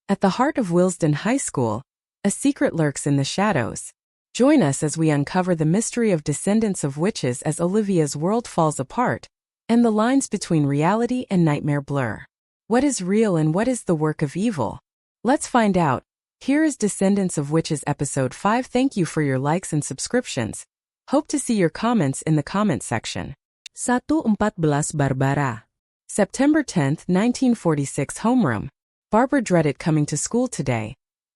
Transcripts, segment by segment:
At the heart of Willesden High School, a secret lurks in the shadows. Join us as we uncover the mystery of descendants of witches as Olivia's world falls apart, and the lines between reality and nightmare blur. What is real and what is the work of evil? Let's find out. Here is Descendants of Witches Episode 5. Thank you for your likes and subscriptions. Hope to see your comments in the comment section. 1:14 Barbara. September 10, 1946. Homeroom. Barbara dreaded coming to school today,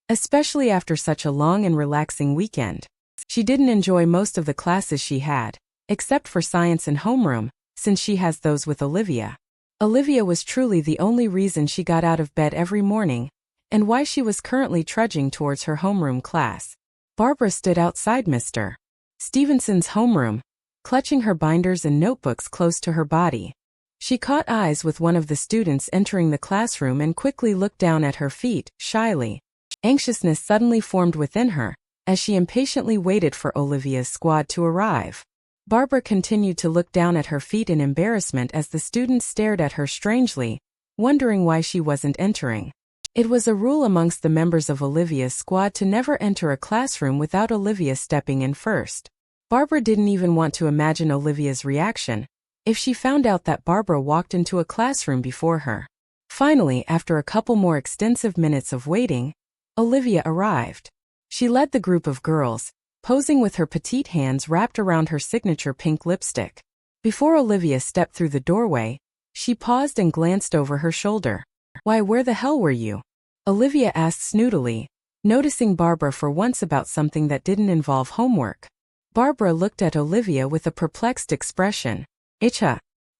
especially after such a long and relaxing weekend. She didn't enjoy most of the classes she had, except for science and homeroom, since she has those with Olivia. Olivia was truly the only reason she got out of bed every morning, and why she was currently trudging towards her homeroom class. Barbara stood outside Mr. Stevenson's homeroom, clutching her binders and notebooks close to her body. She caught eyes with one of the students entering the classroom and quickly looked down at her feet, shyly. Anxiousness suddenly formed within her, as she impatiently waited for Olivia's squad to arrive. Barbara continued to look down at her feet in embarrassment as the students stared at her strangely, wondering why she wasn't entering. It was a rule amongst the members of Olivia's squad to never enter a classroom without Olivia stepping in first. Barbara didn't even want to imagine Olivia's reaction if she found out that Barbara walked into a classroom before her. Finally, after a couple more extensive minutes of waiting, Olivia arrived. She led the group of girls, posing with her petite hands wrapped around her signature pink lipstick. Before Olivia stepped through the doorway, she paused and glanced over her shoulder. "Why, where the hell were you?" Olivia asked snootily, noticing Barbara for once about something that didn't involve homework. Barbara looked at Olivia with a perplexed expression.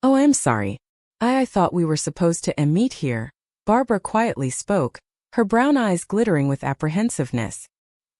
Oh, I'm sorry. I thought we were supposed to meet here," Barbara quietly spoke, her brown eyes glittering with apprehensiveness.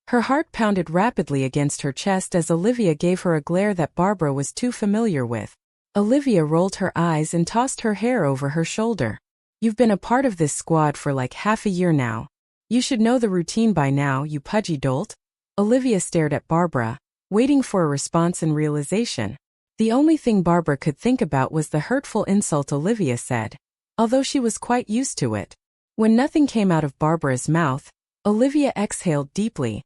Her heart pounded rapidly against her chest as Olivia gave her a glare that Barbara was too familiar with. Olivia rolled her eyes and tossed her hair over her shoulder. "You've been a part of this squad for like half a year now. You should know the routine by now, you pudgy dolt." Olivia stared at Barbara, waiting for a response and realization. The only thing Barbara could think about was the hurtful insult Olivia said, although she was quite used to it. When nothing came out of Barbara's mouth, Olivia exhaled deeply,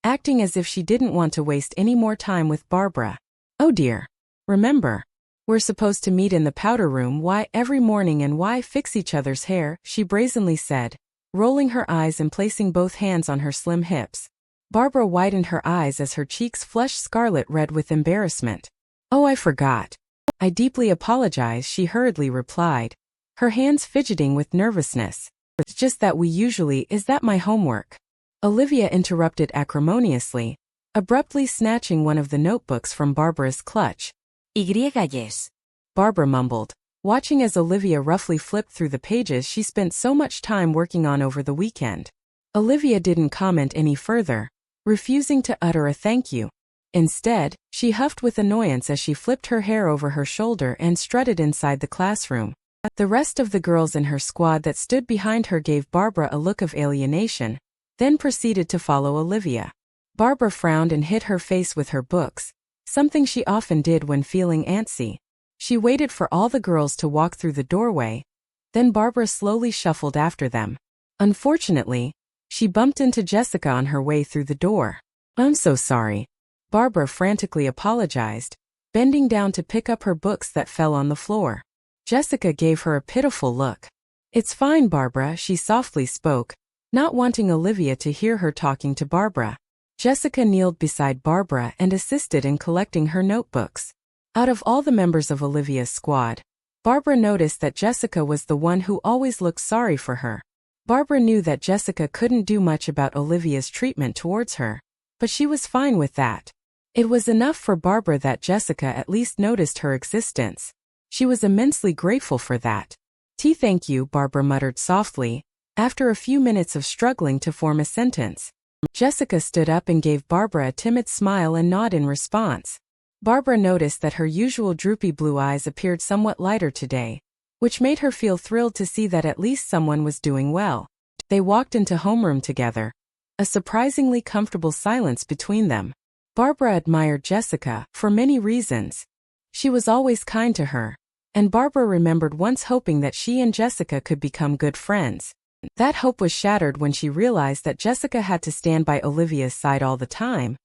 acting as if she didn't want to waste any more time with Barbara. "Oh dear. Remember, we're supposed to meet in the powder room every morning and fix each other's hair," she brazenly said, rolling her eyes and placing both hands on her slim hips. Barbara widened her eyes as her cheeks flushed scarlet red with embarrassment. "Oh, I forgot. I deeply apologize," she hurriedly replied, her hands fidgeting with nervousness. "It's just that is that my homework?" Olivia interrupted acrimoniously, abruptly snatching one of the notebooks from Barbara's clutch. Yes. Barbara mumbled, watching as Olivia roughly flipped through the pages she spent so much time working on over the weekend. Olivia didn't comment any further, refusing to utter a thank you. Instead, she huffed with annoyance as she flipped her hair over her shoulder and strutted inside the classroom. The rest of the girls in her squad that stood behind her gave Barbara a look of alienation, then proceeded to follow Olivia. Barbara frowned and hid her face with her books, something she often did when feeling antsy. She waited for all the girls to walk through the doorway, then Barbara slowly shuffled after them. Unfortunately, she bumped into Jessica on her way through the door. "I'm so sorry." Barbara frantically apologized, bending down to pick up her books that fell on the floor. Jessica gave her a pitiful look. "It's fine, Barbara," she softly spoke, not wanting Olivia to hear her talking to Barbara. Jessica kneeled beside Barbara and assisted in collecting her notebooks. Out of all the members of Olivia's squad, Barbara noticed that Jessica was the one who always looked sorry for her. Barbara knew that Jessica couldn't do much about Olivia's treatment towards her, but she was fine with that. It was enough for Barbara that Jessica at least noticed her existence. She was immensely grateful for that. Thank you," Barbara muttered softly, after a few minutes of struggling to form a sentence. Jessica stood up and gave Barbara a timid smile and nod in response. Barbara noticed that her usual droopy blue eyes appeared somewhat lighter today, which made her feel thrilled to see that at least someone was doing well. They walked into homeroom together, a surprisingly comfortable silence between them. Barbara admired Jessica for many reasons. She was always kind to her, and Barbara remembered once hoping that she and Jessica could become good friends. That hope was shattered when she realized that Jessica had to stand by Olivia's side all the time.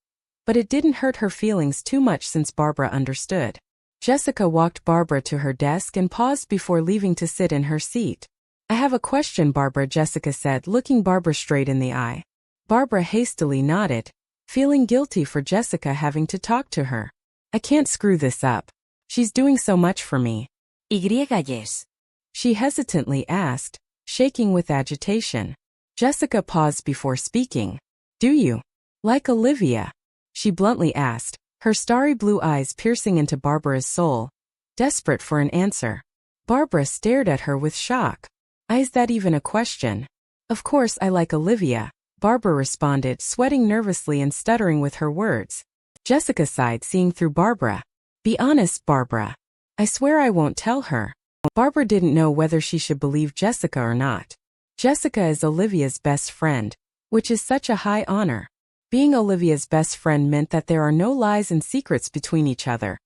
But it didn't hurt her feelings too much since Barbara understood. Jessica walked Barbara to her desk and paused before leaving to sit in her seat. "I have a question, Barbara," Jessica said, looking Barbara straight in the eye. Barbara hastily nodded, feeling guilty for Jessica having to talk to her. "I can't screw this up. She's doing so much for me." ¿Yes? She hesitantly asked, shaking with agitation. Jessica paused before speaking. "Do you like Olivia?" she bluntly asked, her starry blue eyes piercing into Barbara's soul, desperate for an answer. Barbara stared at her with shock. "Is that even a question?" "Of course I like Olivia," Barbara responded, sweating nervously and stuttering with her words. Jessica sighed, seeing through Barbara. "Be honest, Barbara. I swear I won't tell her." Barbara didn't know whether she should believe Jessica or not. Jessica is Olivia's best friend, which is such a high honor. Being Olivia's best friend meant that there are no lies and secrets between each other.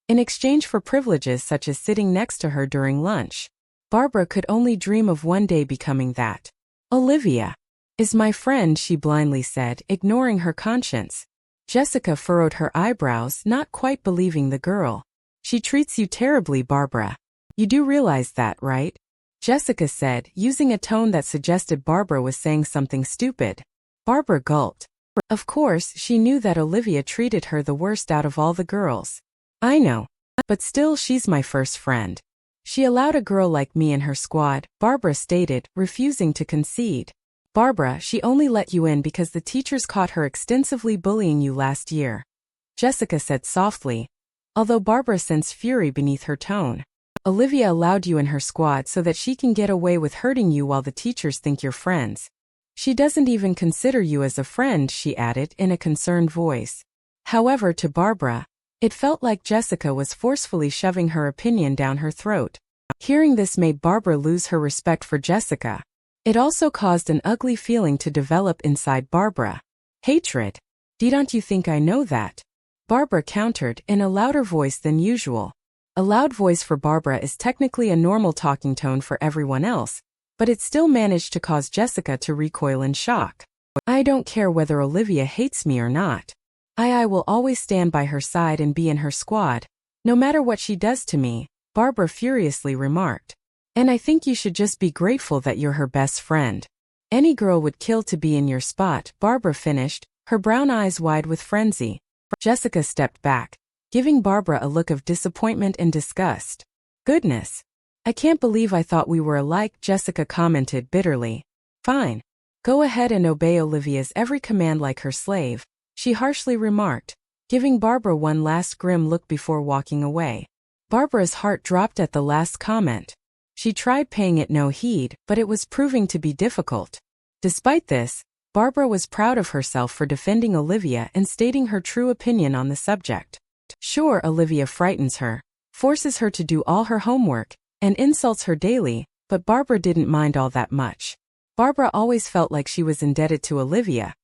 In exchange for privileges such as sitting next to her during lunch, Barbara could only dream of one day becoming that. "Olivia is my friend," she blindly said, ignoring her conscience. Jessica furrowed her eyebrows, not quite believing the girl. "She treats you terribly, Barbara. You do realize that, right?" Jessica said, using a tone that suggested Barbara was saying something stupid. Barbara gulped. Of course, she knew that Olivia treated her the worst out of all the girls. "I know. But still, she's my first friend. She allowed a girl like me in her squad," Barbara stated, refusing to concede. "Barbara, she only let you in because the teachers caught her extensively bullying you last year," Jessica said softly, although Barbara sensed fury beneath her tone. "Olivia allowed you in her squad so that she can get away with hurting you while the teachers think you're friends. She doesn't even consider you as a friend," she added in a concerned voice. However, to Barbara, it felt like Jessica was forcefully shoving her opinion down her throat. Hearing this made Barbara lose her respect for Jessica. It also caused an ugly feeling to develop inside Barbara. "Hatred. Don't you think I know that?" Barbara countered in a louder voice than usual. A loud voice for Barbara is technically a normal talking tone for everyone else, but it still managed to cause Jessica to recoil in shock. "I don't care whether Olivia hates me or not. I will always stand by her side and be in her squad, no matter what she does to me," Barbara furiously remarked. "And I think you should just be grateful that you're her best friend. Any girl would kill to be in your spot," Barbara finished, her brown eyes wide with frenzy. Jessica stepped back, giving Barbara a look of disappointment and disgust. "Goodness. I can't believe I thought we were alike," Jessica commented bitterly. "Fine. Go ahead and obey Olivia's every command like her slave," she harshly remarked, giving Barbara one last grim look before walking away. Barbara's heart dropped at the last comment. She tried paying it no heed, but it was proving to be difficult. Despite this, Barbara was proud of herself for defending Olivia and stating her true opinion on the subject. Sure, Olivia frightens her, forces her to do all her homework, and insults her daily, but Barbara didn't mind all that much. Barbara always felt like she was indebted to Olivia,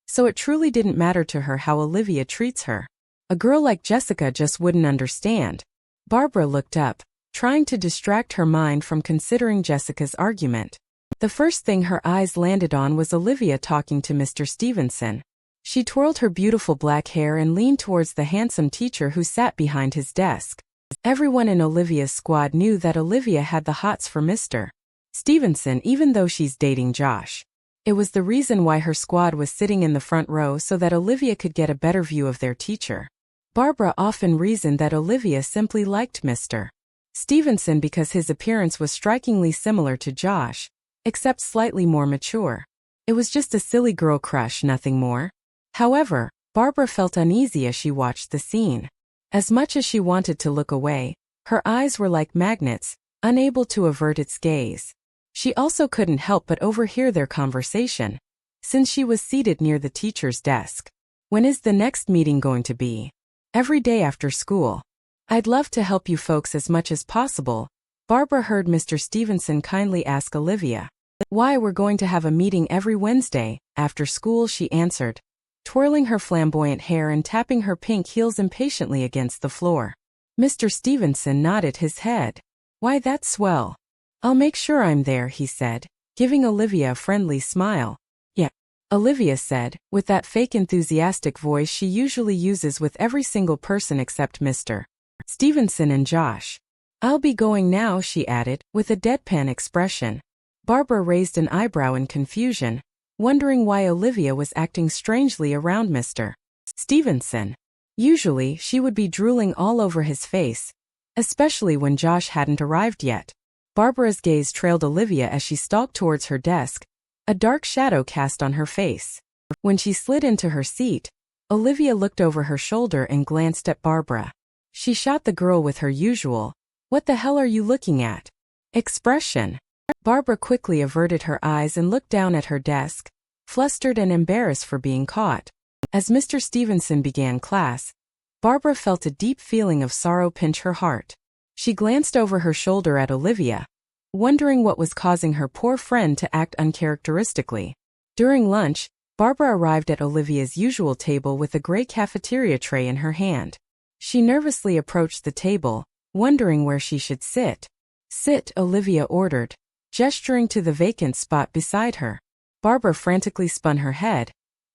so it truly didn't matter to her how Olivia treats her. A girl like Jessica just wouldn't understand. Barbara looked up, trying to distract her mind from considering Jessica's argument. The first thing her eyes landed on was Olivia talking to Mr. Stevenson. She twirled her beautiful black hair and leaned towards the handsome teacher who sat behind his desk. Everyone in Olivia's squad knew that Olivia had the hots for Mr. Stevenson, even though she's dating Josh. It was the reason why her squad was sitting in the front row so that Olivia could get a better view of their teacher. Barbara often reasoned that Olivia simply liked Mr. Stevenson because his appearance was strikingly similar to Josh, except slightly more mature. It was just a silly girl crush, nothing more. However, Barbara felt uneasy as she watched the scene. As much as she wanted to look away, her eyes were like magnets, unable to avert its gaze. She also couldn't help but overhear their conversation, since she was seated near the teacher's desk. "When is the next meeting going to be?" "Every day after school. I'd love to help you folks as much as possible," Barbara heard Mr. Stevenson kindly ask Olivia. "Why, we're going to have a meeting every Wednesday, after school," she answered, twirling her flamboyant hair and tapping her pink heels impatiently against the floor. Mr. Stevenson nodded his head. "Why, that's swell. I'll make sure I'm there," he said, giving Olivia a friendly smile. "Yeah," Olivia said, with that fake enthusiastic voice she usually uses with every single person except Mr. Stevenson and Josh. "I'll be going now," she added, with a deadpan expression. Barbara raised an eyebrow in confusion, wondering why Olivia was acting strangely around Mr. Stevenson. Usually, she would be drooling all over his face, especially when Josh hadn't arrived yet. Barbara's gaze trailed Olivia as she stalked towards her desk, a dark shadow cast on her face. When she slid into her seat, Olivia looked over her shoulder and glanced at Barbara. She shot the girl with her usual, "What the hell are you looking at?" expression. Barbara quickly averted her eyes and looked down at her desk, flustered and embarrassed for being caught. As Mr. Stevenson began class, Barbara felt a deep feeling of sorrow pinch her heart. She glanced over her shoulder at Olivia, wondering what was causing her poor friend to act uncharacteristically. During lunch, Barbara arrived at Olivia's usual table with a gray cafeteria tray in her hand. She nervously approached the table, wondering where she should sit. "Sit," Olivia ordered, gesturing to the vacant spot beside her. Barbara frantically spun her head,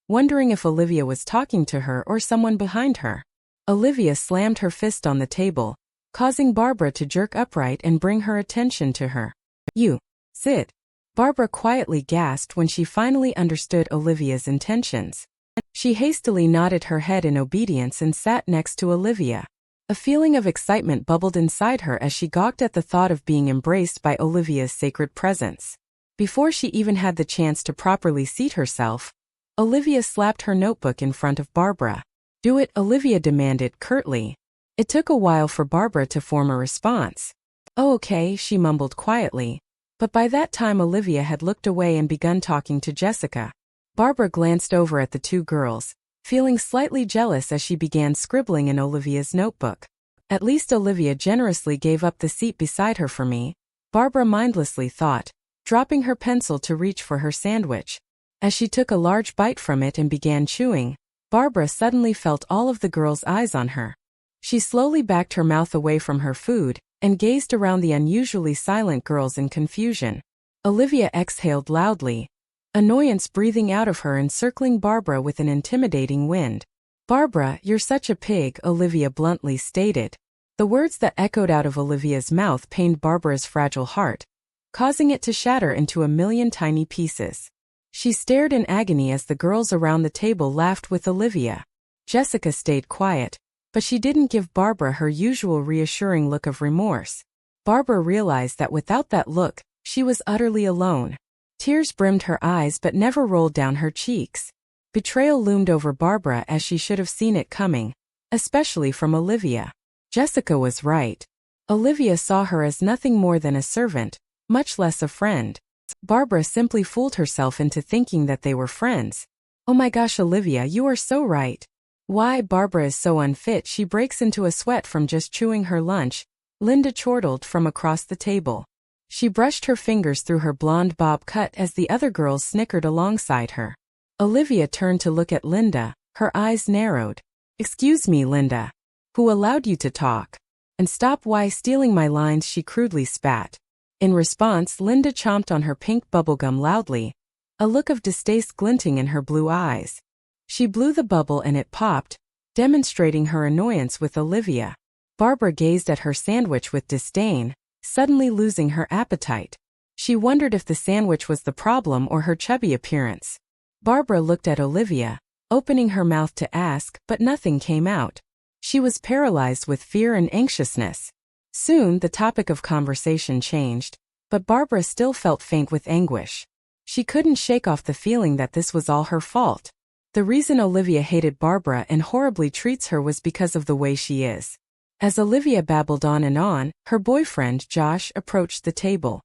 wondering if Olivia was talking to her or someone behind her. Olivia slammed her fist on the table, causing Barbara to jerk upright and bring her attention to her. "You, sit," Barbara quietly gasped when she finally understood Olivia's intentions. She hastily nodded her head in obedience and sat next to Olivia. A feeling of excitement bubbled inside her as she gawked at the thought of being embraced by Olivia's sacred presence. Before she even had the chance to properly seat herself, Olivia slapped her notebook in front of Barbara. "Do it," Olivia demanded curtly. It took a while for Barbara to form a response. "Oh, okay," she mumbled quietly. But by that time Olivia had looked away and begun talking to Jessica. Barbara glanced over at the two girls, feeling slightly jealous as she began scribbling in Olivia's notebook. "At least Olivia generously gave up the seat beside her for me," Barbara mindlessly thought, dropping her pencil to reach for her sandwich. As she took a large bite from it and began chewing, Barbara suddenly felt all of the girls' eyes on her. She slowly backed her mouth away from her food and gazed around the unusually silent girls in confusion. Olivia exhaled loudly, annoyance breathing out of her and circling Barbara with an intimidating wind. "Barbara, you're such a pig," Olivia bluntly stated. The words that echoed out of Olivia's mouth pained Barbara's fragile heart, causing it to shatter into a million tiny pieces. She stared in agony as the girls around the table laughed with Olivia. Jessica stayed quiet, but she didn't give Barbara her usual reassuring look of remorse. Barbara realized that without that look, she was utterly alone. Tears brimmed her eyes but never rolled down her cheeks. Betrayal loomed over Barbara as she should have seen it coming, especially from Olivia. Jessica was right. Olivia saw her as nothing more than a servant, much less a friend. Barbara simply fooled herself into thinking that they were friends. "Oh my gosh, Olivia, you are so right. Why, Barbara is so unfit she breaks into a sweat from just chewing her lunch," Linda chortled from across the table. She brushed her fingers through her blonde bob cut as the other girls snickered alongside her. Olivia turned to look at Linda, her eyes narrowed. "Excuse me, Linda. Who allowed you to talk? And stop stealing my lines," she crudely spat. In response, Linda chomped on her pink bubblegum loudly, a look of distaste glinting in her blue eyes. She blew the bubble and it popped, demonstrating her annoyance with Olivia. Barbara gazed at her sandwich with disdain, suddenly losing her appetite. She wondered if the sandwich was the problem or her chubby appearance. Barbara looked at Olivia, opening her mouth to ask, but nothing came out. She was paralyzed with fear and anxiousness. Soon the topic of conversation changed, but Barbara still felt faint with anguish. She couldn't shake off the feeling that this was all her fault. The reason Olivia hated Barbara and horribly treats her was because of the way she is. As Olivia babbled on, her boyfriend, Josh, approached the table.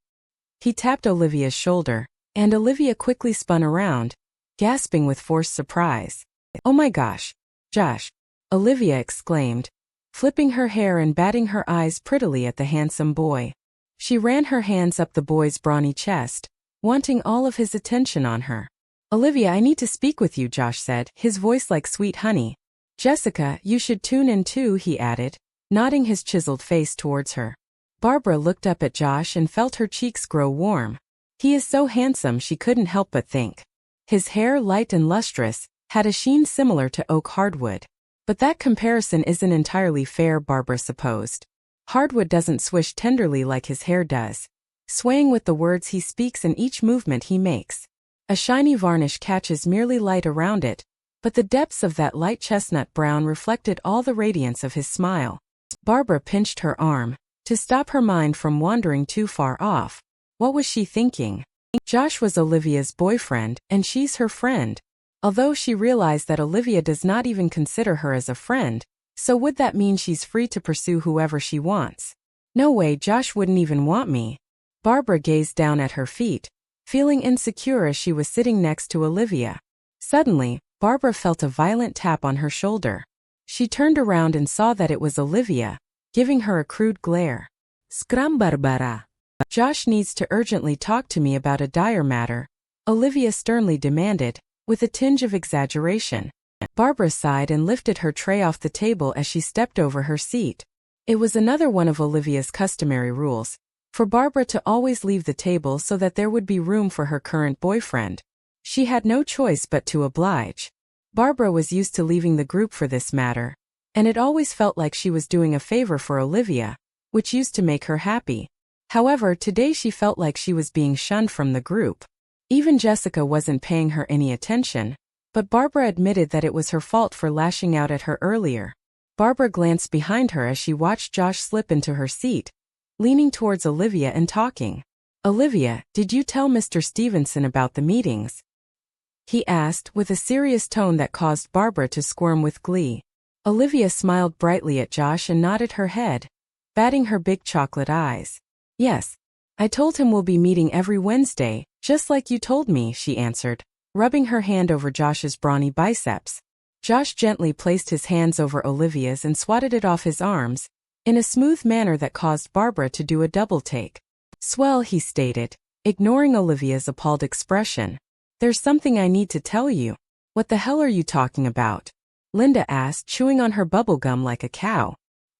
He tapped Olivia's shoulder, and Olivia quickly spun around, gasping with forced surprise. "Oh my gosh, Josh," Olivia exclaimed, flipping her hair and batting her eyes prettily at the handsome boy. She ran her hands up the boy's brawny chest, wanting all of his attention on her. "Olivia, I need to speak with you," Josh said, his voice like sweet honey. "Jessica, you should tune in too," he added, nodding his chiseled face towards her. Barbara looked up at Josh and felt her cheeks grow warm. He is so handsome, she couldn't help but think. His hair, light and lustrous, had a sheen similar to oak hardwood. But that comparison isn't entirely fair, Barbara supposed. Hardwood doesn't swish tenderly like his hair does, swaying with the words he speaks and each movement he makes. A shiny varnish catches merely light around it, but the depths of that light chestnut brown reflected all the radiance of his smile. Barbara pinched her arm, to stop her mind from wandering too far off. What was she thinking? Josh was Olivia's boyfriend, and she's her friend. Although she realized that Olivia does not even consider her as a friend, so would that mean she's free to pursue whoever she wants? No way, Josh wouldn't even want me. Barbara gazed down at her feet, feeling insecure as she was sitting next to Olivia. Suddenly, Barbara felt a violent tap on her shoulder. She turned around and saw that it was Olivia, giving her a crude glare. Scram Barbara. Josh needs to urgently talk to me about a dire matter, Olivia sternly demanded, with a tinge of exaggeration. Barbara sighed and lifted her tray off the table as she stepped over her seat. It was another one of Olivia's customary rules, for Barbara to always leave the table so that there would be room for her current boyfriend. She had no choice but to oblige. Barbara was used to leaving the group for this matter, and it always felt like she was doing a favor for Olivia, which used to make her happy. However, today she felt like she was being shunned from the group. Even Jessica wasn't paying her any attention, but Barbara admitted that it was her fault for lashing out at her earlier. Barbara glanced behind her as she watched Josh slip into her seat, leaning towards Olivia and talking. "Olivia, did you tell Mr. Stevenson about the meetings?" he asked with a serious tone that caused Barbara to squirm with glee. Olivia smiled brightly at Josh and nodded her head, batting her big chocolate eyes. "Yes. I told him we'll be meeting every Wednesday, just like you told me," she answered, rubbing her hand over Josh's brawny biceps. Josh gently placed his hands over Olivia's and swatted it off his arms, in a smooth manner that caused Barbara to do a double take. "Swell," he stated, ignoring Olivia's appalled expression. "There's something I need to tell you." "What the hell are you talking about?" Linda asked, chewing on her bubble gum like a cow.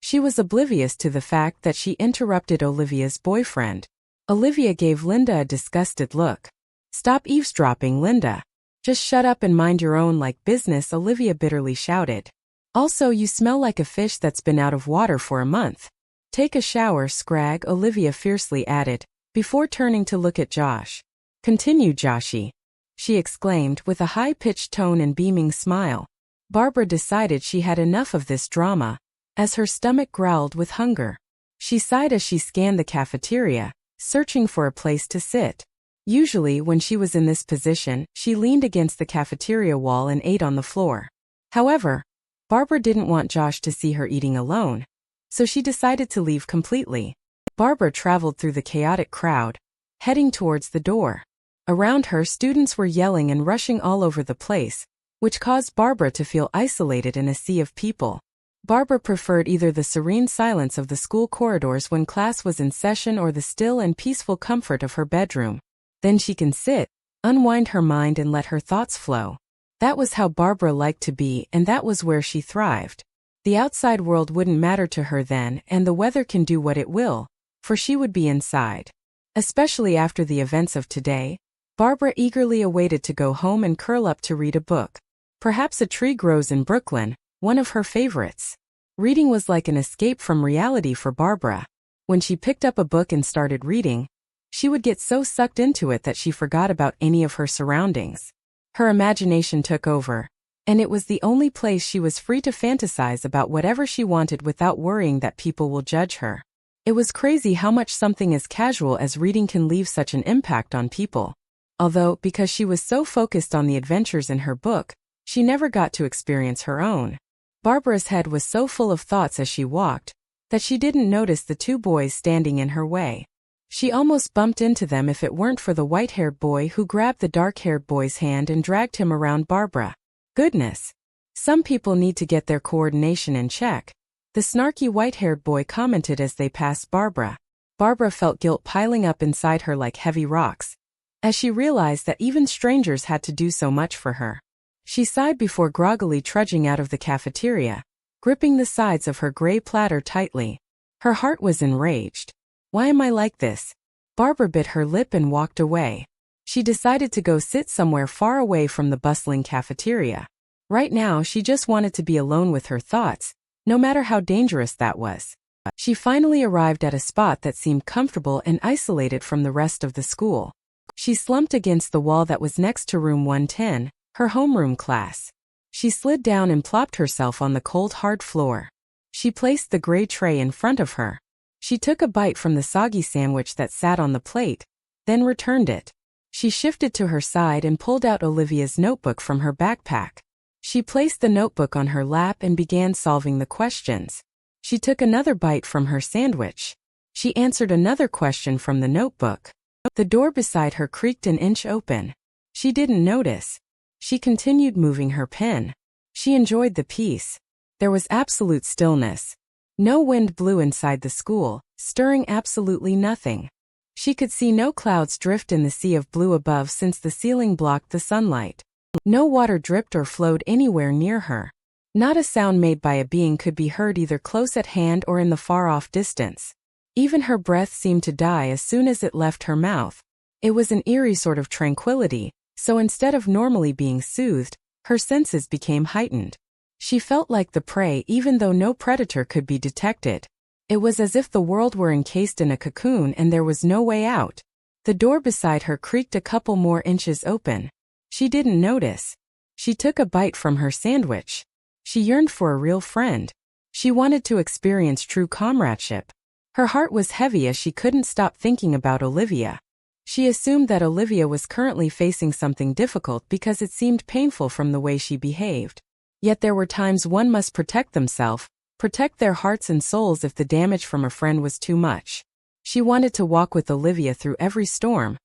She was oblivious to the fact that she interrupted Olivia's boyfriend. Olivia gave Linda a disgusted look. "Stop eavesdropping, Linda. Just shut up and mind your own business," Olivia bitterly shouted. "Also, you smell like a fish that's been out of water for a month. Take a shower, Scrag," Olivia fiercely added, before turning to look at Josh. "Continue, Joshy," she exclaimed with a high-pitched tone and beaming smile. Barbara decided she had enough of this drama, as her stomach growled with hunger. She sighed as she scanned the cafeteria, searching for a place to sit. Usually, when she was in this position, she leaned against the cafeteria wall and ate on the floor. However, Barbara didn't want Josh to see her eating alone, so she decided to leave completely. Barbara traveled through the chaotic crowd, heading towards the door. Around her, students were yelling and rushing all over the place, which caused Barbara to feel isolated in a sea of people. Barbara preferred either the serene silence of the school corridors when class was in session or the still and peaceful comfort of her bedroom. Then she can sit, unwind her mind and let her thoughts flow. That was how Barbara liked to be, and that was where she thrived. The outside world wouldn't matter to her then, and the weather can do what it will, for she would be inside. Especially after the events of today, Barbara eagerly awaited to go home and curl up to read a book. Perhaps A Tree Grows in Brooklyn, one of her favorites. Reading was like an escape from reality for Barbara. When she picked up a book and started reading, she would get so sucked into it that she forgot about any of her surroundings. Her imagination took over, and it was the only place she was free to fantasize about whatever she wanted without worrying that people will judge her. It was crazy how much something as casual as reading can leave such an impact on people. Although, because she was so focused on the adventures in her book, she never got to experience her own. Barbara's head was so full of thoughts as she walked, that she didn't notice the two boys standing in her way. She almost bumped into them if it weren't for the white-haired boy who grabbed the dark-haired boy's hand and dragged him around Barbara. Goodness! Some people need to get their coordination in check, the snarky white-haired boy commented as they passed Barbara. Barbara felt guilt piling up inside her like heavy rocks, as she realized that even strangers had to do so much for her. She sighed before groggily trudging out of the cafeteria, gripping the sides of her gray platter tightly. Her heart was enraged. Why am I like this? Barbara bit her lip and walked away. She decided to go sit somewhere far away from the bustling cafeteria. Right now, she just wanted to be alone with her thoughts, no matter how dangerous that was. She finally arrived at a spot that seemed comfortable and isolated from the rest of the school. She slumped against the wall that was next to room 110, her homeroom class. She slid down and plopped herself on the cold, hard floor. She placed the gray tray in front of her. She took a bite from the soggy sandwich that sat on the plate, then returned it. She shifted to her side and pulled out Olivia's notebook from her backpack. She placed the notebook on her lap and began solving the questions. She took another bite from her sandwich. She answered another question from the notebook. The door beside her creaked an inch open. She didn't notice. She continued moving her pen. She enjoyed the peace. There was absolute stillness. No wind blew inside the school, stirring absolutely nothing. She could see no clouds drift in the sea of blue above since the ceiling blocked the sunlight. No water dripped or flowed anywhere near her. Not a sound made by a being could be heard either close at hand or in the far-off distance. Even her breath seemed to die as soon as it left her mouth. It was an eerie sort of tranquility, so instead of normally being soothed, her senses became heightened. She felt like the prey even though no predator could be detected. It was as if the world were encased in a cocoon and there was no way out. The door beside her creaked a couple more inches open. She didn't notice. She took a bite from her sandwich. She yearned for a real friend. She wanted to experience true comradeship. Her heart was heavy as she couldn't stop thinking about Olivia. She assumed that Olivia was currently facing something difficult because it seemed painful from the way she behaved. Yet there were times one must protect themselves, protect their hearts and souls if the damage from a friend was too much. She wanted to walk with Olivia through every storm,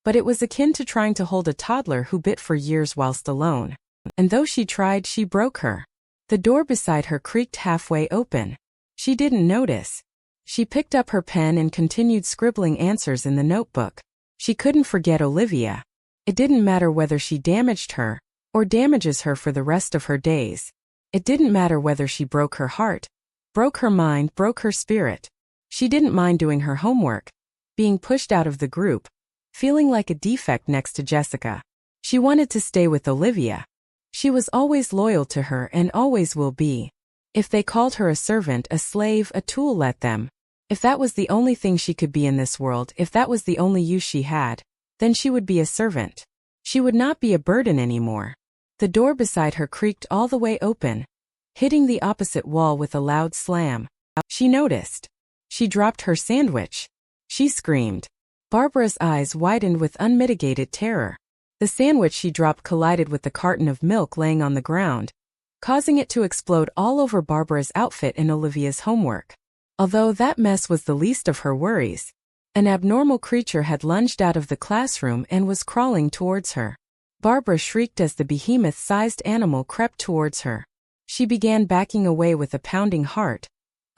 but it was akin to trying to hold a toddler who bit for years whilst alone. And though she tried, she broke her. The door beside her creaked halfway open. She didn't notice. She picked up her pen and continued scribbling answers in the notebook. She couldn't forget Olivia. It didn't matter whether she damaged her, or damages her for the rest of her days. It didn't matter whether she broke her heart, broke her mind, broke her spirit. She didn't mind doing her homework, being pushed out of the group, feeling like a defect next to Jessica. She wanted to stay with Olivia. She was always loyal to her and always will be. If they called her a servant, a slave, a tool, let them. If that was the only thing she could be in this world, if that was the only use she had, then she would be a servant. She would not be a burden anymore. The door beside her creaked all the way open, hitting the opposite wall with a loud slam. She noticed. She dropped her sandwich. She screamed. Barbara's eyes widened with unmitigated terror. The sandwich she dropped collided with the carton of milk laying on the ground, causing it to explode all over Barbara's outfit and Olivia's homework. Although that mess was the least of her worries, an abnormal creature had lunged out of the classroom and was crawling towards her. Barbara shrieked as the behemoth-sized animal crept towards her. She began backing away with a pounding heart,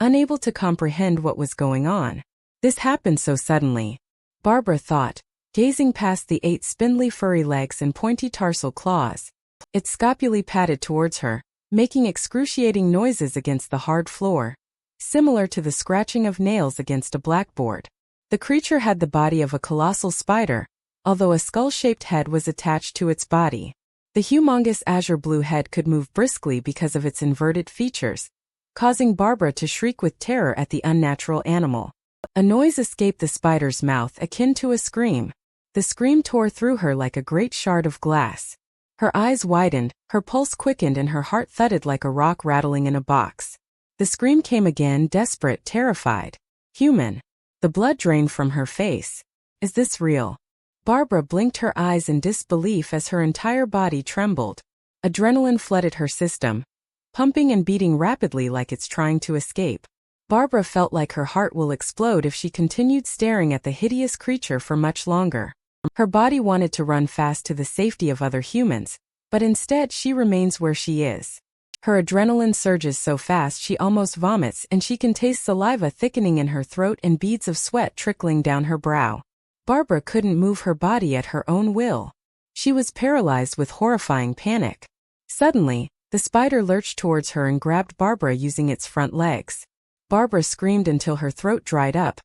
unable to comprehend what was going on. This happened so suddenly, Barbara thought, gazing past the 8 spindly furry legs and pointy tarsal claws. It scopulally padded towards her, making excruciating noises against the hard floor, similar to the scratching of nails against a blackboard. The creature had the body of a colossal spider, although a skull-shaped head was attached to its body. The humongous azure blue head could move briskly because of its inverted features, causing Barbara to shriek with terror at the unnatural animal. A noise escaped the spider's mouth akin to a scream. The scream tore through her like a great shard of glass. Her eyes widened, her pulse quickened, and her heart thudded like a rock rattling in a box. The scream came again, desperate, terrified. Human. The blood drained from her face. Is this real? Barbara blinked her eyes in disbelief as her entire body trembled. Adrenaline flooded her system, pumping and beating rapidly like it's trying to escape. Barbara felt like her heart will explode if she continued staring at the hideous creature for much longer. Her body wanted to run fast to the safety of other humans, but instead she remains where she is. Her adrenaline surges so fast she almost vomits, and she can taste saliva thickening in her throat and beads of sweat trickling down her brow. Barbara couldn't move her body at her own will. She was paralyzed with horrifying panic. Suddenly, the spider lurched towards her and grabbed Barbara using its front legs. Barbara screamed until her throat dried up,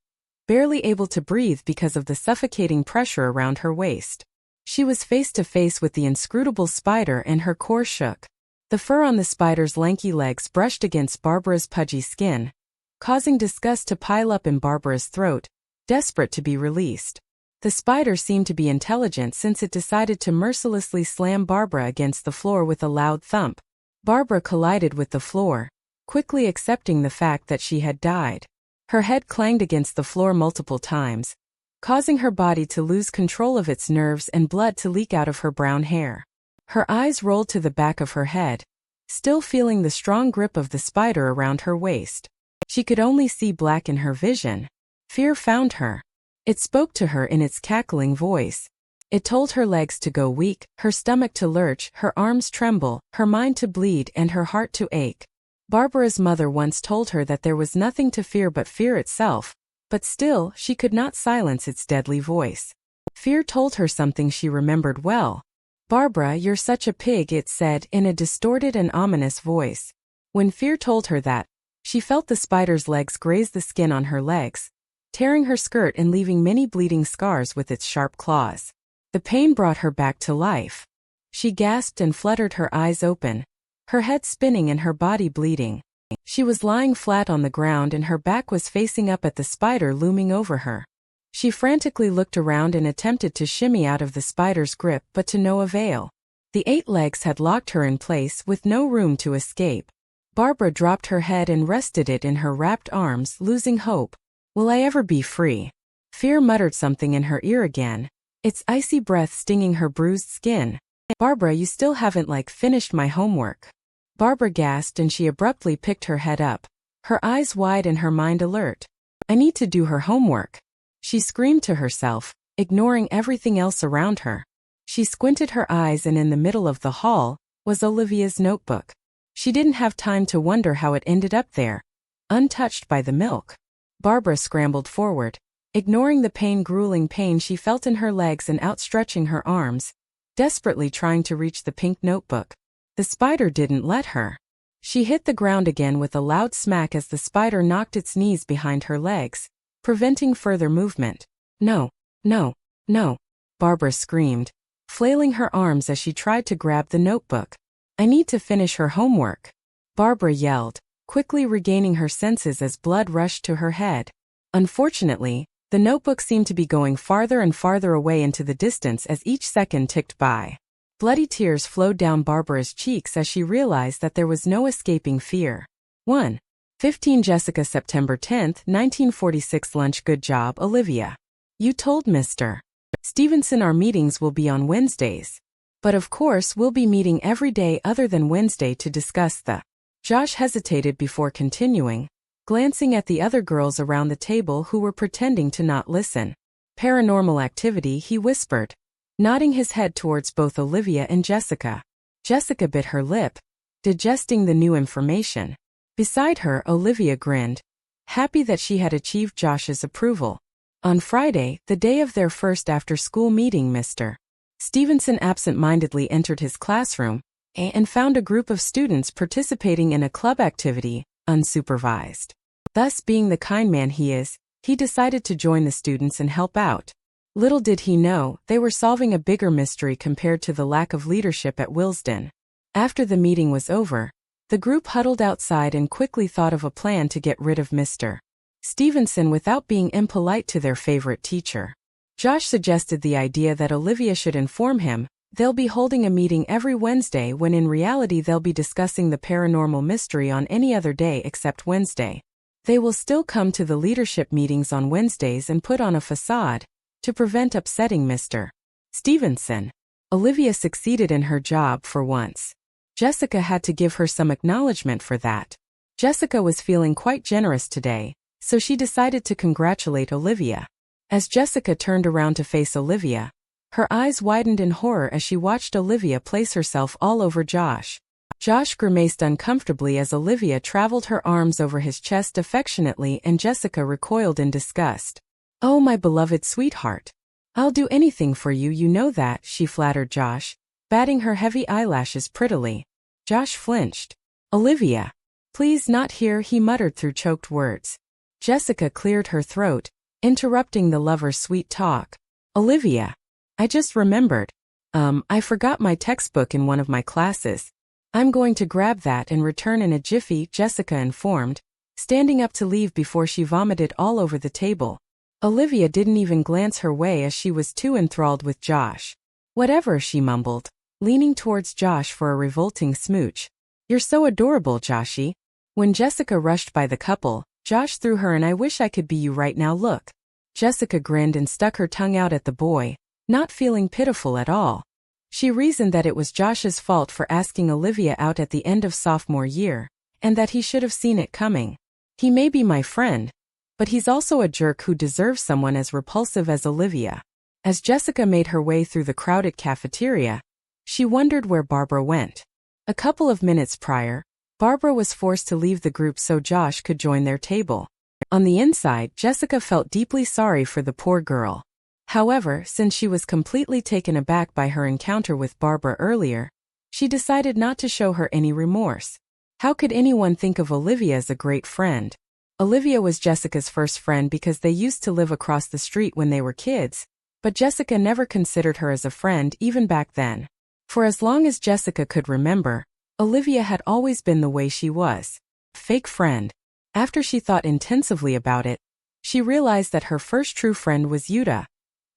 barely able to breathe because of the suffocating pressure around her waist. She was face to face with the inscrutable spider and her core shook. The fur on the spider's lanky legs brushed against Barbara's pudgy skin, causing disgust to pile up in Barbara's throat, desperate to be released. The spider seemed to be intelligent since it decided to mercilessly slam Barbara against the floor with a loud thump. Barbara collided with the floor, quickly accepting the fact that she had died. Her head clanged against the floor multiple times, causing her body to lose control of its nerves and blood to leak out of her brown hair. Her eyes rolled to the back of her head, still feeling the strong grip of the spider around her waist. She could only see black in her vision. Fear found her. It spoke to her in its cackling voice. It told her legs to go weak, her stomach to lurch, her arms tremble, her mind to bleed, and her heart to ache. Barbara's mother once told her that there was nothing to fear but fear itself, but still, she could not silence its deadly voice. Fear told her something she remembered well. "Barbara, you're such a pig," it said in a distorted and ominous voice. When fear told her that, she felt the spider's legs graze the skin on her legs, tearing her skirt and leaving many bleeding scars with its sharp claws. The pain brought her back to life. She gasped and fluttered her eyes open, her head spinning and her body bleeding. She was lying flat on the ground and her back was facing up at the spider looming over her. She frantically looked around and attempted to shimmy out of the spider's grip, but to no avail. The 8 legs had locked her in place with no room to escape. Barbara dropped her head and rested it in her wrapped arms, losing hope. "Will I ever be free?" Fear muttered something in her ear again, its icy breath stinging her bruised skin. "Barbara, you still haven't finished my homework." Barbara gasped and she abruptly picked her head up, her eyes wide and her mind alert. "I need to do her homework," she screamed to herself, ignoring everything else around her. She squinted her eyes and in the middle of the hall was Olivia's notebook. She didn't have time to wonder how it ended up there, untouched by the milk. Barbara scrambled forward, ignoring the grueling pain she felt in her legs and outstretching her arms, desperately trying to reach the pink notebook. The spider didn't let her. She hit the ground again with a loud smack as the spider knocked its knees behind her legs, preventing further movement. "No, no, no," Barbara screamed, flailing her arms as she tried to grab the notebook. "I need to finish her homework," Barbara yelled, quickly regaining her senses as blood rushed to her head. Unfortunately, the notebook seemed to be going farther and farther away into the distance as each second ticked by. Bloody tears flowed down Barbara's cheeks as she realized that there was no escaping fear. 1:15 Jessica, September 10, 1946. Lunch. Good job, Olivia. You told Mr. Stevenson our meetings will be on Wednesdays. But of course we'll be meeting every day other than Wednesday to discuss the... Josh hesitated before continuing, glancing at the other girls around the table who were pretending to not listen. "Paranormal activity," he whispered, nodding his head towards both Olivia and Jessica. Jessica bit her lip, digesting the new information. Beside her, Olivia grinned, happy that she had achieved Josh's approval. On Friday, the day of their first after-school meeting, Mr. Stevenson absent-mindedly entered his classroom and found a group of students participating in a club activity, unsupervised. Thus, being the kind man he is, he decided to join the students and help out. Little did he know, they were solving a bigger mystery compared to the lack of leadership at Willesden. After the meeting was over, the group huddled outside and quickly thought of a plan to get rid of Mr. Stevenson without being impolite to their favorite teacher. Josh suggested the idea that Olivia should inform him they'll be holding a meeting every Wednesday when in reality they'll be discussing the paranormal mystery on any other day except Wednesday. They will still come to the leadership meetings on Wednesdays and put on a facade to prevent upsetting Mr. Stevenson. Olivia succeeded in her job for once. Jessica had to give her some acknowledgement for that. Jessica was feeling quite generous today, so she decided to congratulate Olivia. As Jessica turned around to face Olivia, her eyes widened in horror as she watched Olivia place herself all over Josh. Josh grimaced uncomfortably as Olivia traveled her arms over his chest affectionately and Jessica recoiled in disgust. "Oh, my beloved sweetheart. I'll do anything for you, you know that," she flattered Josh, batting her heavy eyelashes prettily. Josh flinched. "Olivia. Please, not here," he muttered through choked words. Jessica cleared her throat, interrupting the lover's sweet talk. Olivia. I just remembered. I forgot my textbook in one of my classes. I'm going to grab that and return in a jiffy, Jessica informed, standing up to leave before she vomited all over the table. Olivia didn't even glance her way as she was too enthralled with Josh. Whatever, she mumbled, leaning towards Josh for a revolting smooch. You're so adorable, Joshy. When Jessica rushed by the couple, Josh threw her an "I wish I could be you right now" look. Jessica grinned and stuck her tongue out at the boy, not feeling pitiful at all. She reasoned that it was Josh's fault for asking Olivia out at the end of sophomore year, and that he should have seen it coming. He may be my friend, but he's also a jerk who deserves someone as repulsive as Olivia. As Jessica made her way through the crowded cafeteria, she wondered where Barbara went. A couple of minutes prior, Barbara was forced to leave the group so Josh could join their table. On the inside, Jessica felt deeply sorry for the poor girl. However, since she was completely taken aback by her encounter with Barbara earlier, she decided not to show her any remorse. How could anyone think of Olivia as a great friend? Olivia was Jessica's first friend because they used to live across the street when they were kids, but Jessica never considered her as a friend even back then. For as long as Jessica could remember, Olivia had always been the way she was. Fake friend. After she thought intensively about it, she realized that her first true friend was Yuta,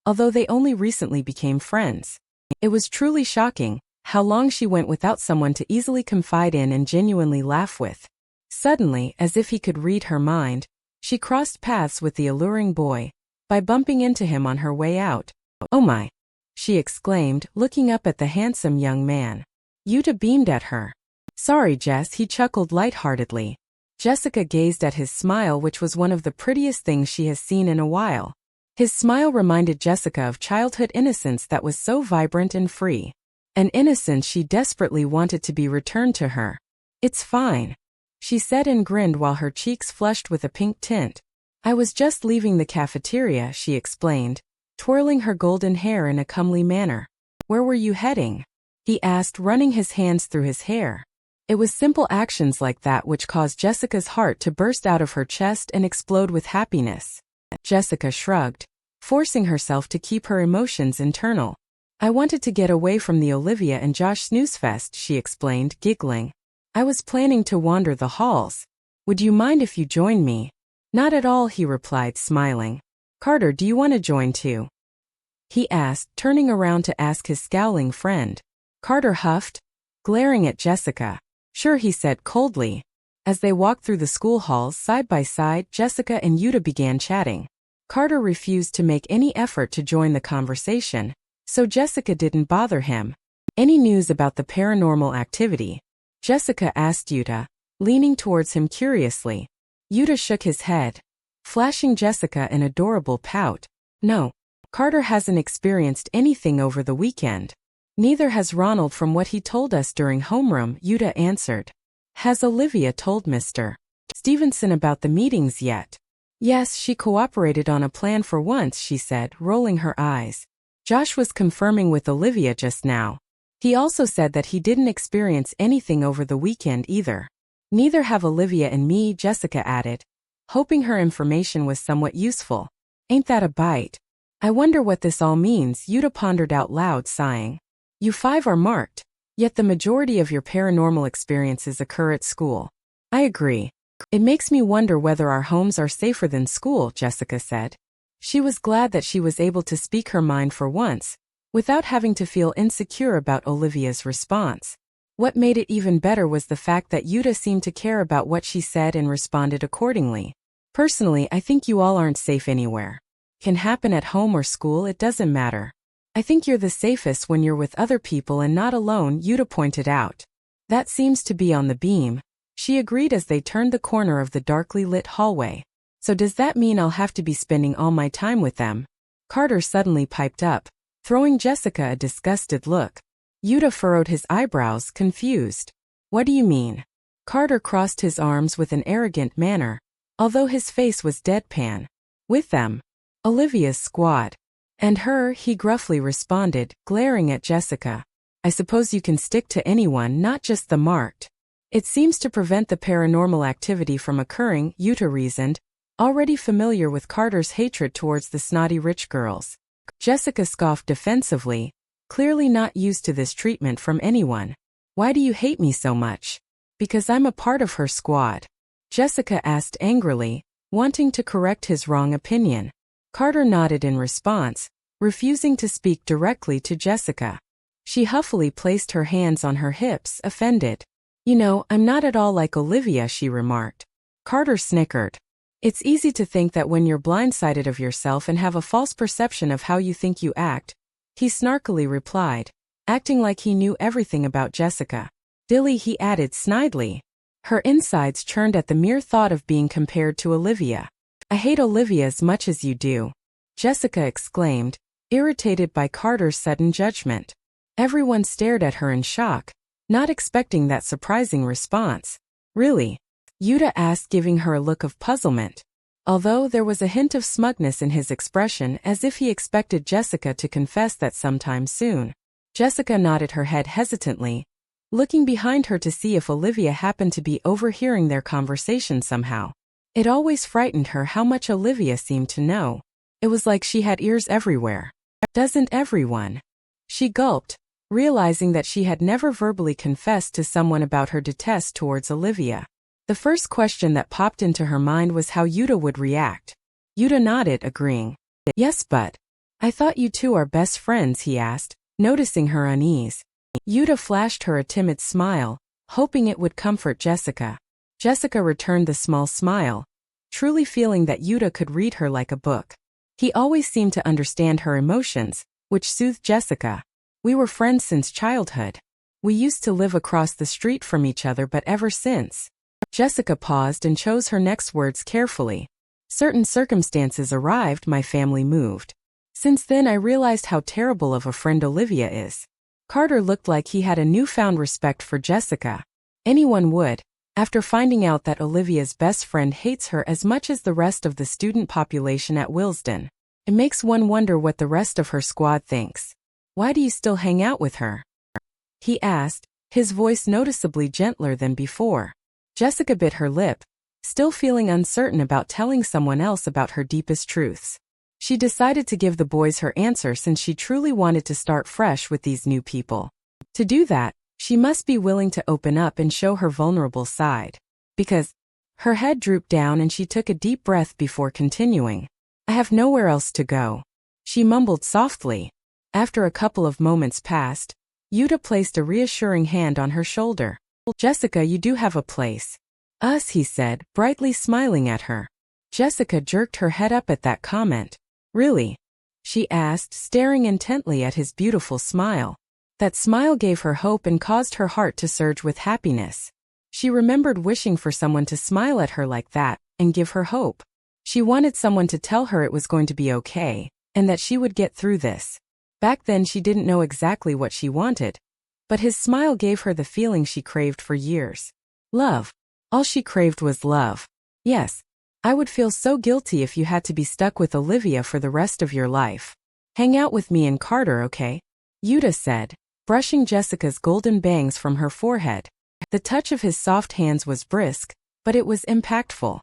although they only recently became friends. It was truly shocking how long she went without someone to easily confide in and genuinely laugh with. Suddenly, as if he could read her mind, she crossed paths with the alluring boy by bumping into him on her way out. "Oh my!" she exclaimed, looking up at the handsome young man. Yuta beamed at her. "Sorry, Jess," he chuckled lightheartedly. Jessica gazed at his smile, which was one of the prettiest things she has seen in a while. His smile reminded Jessica of childhood innocence that was so vibrant and free. An innocence she desperately wanted to be returned to her. "It's fine," she said and grinned while her cheeks flushed with a pink tint. "I was just leaving the cafeteria," she explained, twirling her golden hair in a comely manner. "Where were you heading?" he asked, running his hands through his hair. It was simple actions like that which caused Jessica's heart to burst out of her chest and explode with happiness. Jessica shrugged, forcing herself to keep her emotions internal. "I wanted to get away from the Olivia and Josh snooze fest," she explained, giggling. "I was planning to wander the halls. Would you mind if you joined me?" "Not at all," he replied, smiling. "Carter, do you want to join too?" he asked, turning around to ask his scowling friend. Carter huffed, glaring at Jessica. "Sure," he said coldly. As they walked through the school halls side by side, Jessica and Yuta began chatting. Carter refused to make any effort to join the conversation, so Jessica didn't bother him. "Any news about the paranormal activity?" Jessica asked Yuta, leaning towards him curiously. Yuta shook his head, flashing Jessica an adorable pout. "No. Carter hasn't experienced anything over the weekend. Neither has Ronald from what he told us during homeroom," Yuta answered. "Has Olivia told Mr. Stevenson about the meetings yet?" "Yes, she cooperated on a plan for once," she said, rolling her eyes. "Josh was confirming with Olivia just now. He also said that he didn't experience anything over the weekend either." "Neither have Olivia and me," Jessica added, hoping her information was somewhat useful. "Ain't that a bite? I wonder what this all means," Yuta pondered out loud, sighing. "You five are marked, yet the majority of your paranormal experiences occur at school." "I agree. It makes me wonder whether our homes are safer than school," Jessica said. She was glad that she was able to speak her mind for once, without having to feel insecure about Olivia's response. What made it even better was the fact that Yuta seemed to care about what she said and responded accordingly. "Personally, I think you all aren't safe anywhere. Can happen at home or school, it doesn't matter. I think you're the safest when you're with other people and not alone," Yuta pointed out. "That seems to be on the beam," she agreed as they turned the corner of the darkly lit hallway. "So does that mean I'll have to be spending all my time with them?" Carter suddenly piped up, throwing Jessica a disgusted look. Yuta furrowed his eyebrows, confused. "What do you mean?" Carter crossed his arms with an arrogant manner, although his face was deadpan. "With them. Olivia's squad." "And her," he gruffly responded, glaring at Jessica. "I suppose you can stick to anyone, not just the marked." "It seems to prevent the paranormal activity from occurring," Yuta reasoned, already familiar with Carter's hatred towards the snotty rich girls. Jessica scoffed defensively, clearly not used to this treatment from anyone. Why do you hate me so much? Because I'm a part of her squad. Jessica asked angrily, wanting to correct his wrong opinion. Carter nodded in response, refusing to speak directly to Jessica. She huffily placed her hands on her hips, offended. You know, I'm not at all like Olivia, she remarked. Carter snickered. It's easy to think that when you're blindsided of yourself and have a false perception of how you think you act, he snarkily replied, acting like he knew everything about Jessica. Dilly, he added snidely. Her insides churned at the mere thought of being compared to Olivia. I hate Olivia as much as you do, Jessica exclaimed, irritated by Carter's sudden judgment. Everyone stared at her in shock, not expecting that surprising response. Really? Yuta asked, giving her a look of puzzlement, although there was a hint of smugness in his expression as if he expected Jessica to confess that sometime soon. Jessica nodded her head hesitantly, looking behind her to see if Olivia happened to be overhearing their conversation somehow. It always frightened her how much Olivia seemed to know. It was like she had ears everywhere. Doesn't everyone? She gulped, realizing that she had never verbally confessed to someone about her detest towards Olivia. The first question that popped into her mind was how Yuta would react. Yuta nodded, agreeing. Yes, but I thought you two are best friends, he asked, noticing her unease. Yuta flashed her a timid smile, hoping it would comfort Jessica. Jessica returned the small smile, truly feeling that Yuta could read her like a book. He always seemed to understand her emotions, which soothed Jessica. We were friends since childhood. We used to live across the street from each other, but ever since. Jessica paused and chose her next words carefully. Certain circumstances arrived, my family moved. Since then I realized how terrible of a friend Olivia is. Carter looked like he had a newfound respect for Jessica. Anyone would, after finding out that Olivia's best friend hates her as much as the rest of the student population at Willesden. It makes one wonder what the rest of her squad thinks. Why do you still hang out with her? He asked, his voice noticeably gentler than before. Jessica bit her lip, still feeling uncertain about telling someone else about her deepest truths. She decided to give the boys her answer since she truly wanted to start fresh with these new people. To do that, she must be willing to open up and show her vulnerable side. Because her head drooped down and she took a deep breath before continuing. I have nowhere else to go, she mumbled softly. After a couple of moments passed, Yuta placed a reassuring hand on her shoulder. Jessica, you do have a place. Us, he said, brightly smiling at her. Jessica jerked her head up at that comment. Really? She asked, staring intently at his beautiful smile. That smile gave her hope and caused her heart to surge with happiness. She remembered wishing for someone to smile at her like that and give her hope. She wanted someone to tell her it was going to be okay, and that she would get through this. Back then she didn't know exactly what she wanted, but his smile gave her the feeling she craved for years. Love. All she craved was love. Yes. I would feel so guilty if you had to be stuck with Olivia for the rest of your life. Hang out with me and Carter, okay? Yuta said, brushing Jessica's golden bangs from her forehead. The touch of his soft hands was brisk, but it was impactful.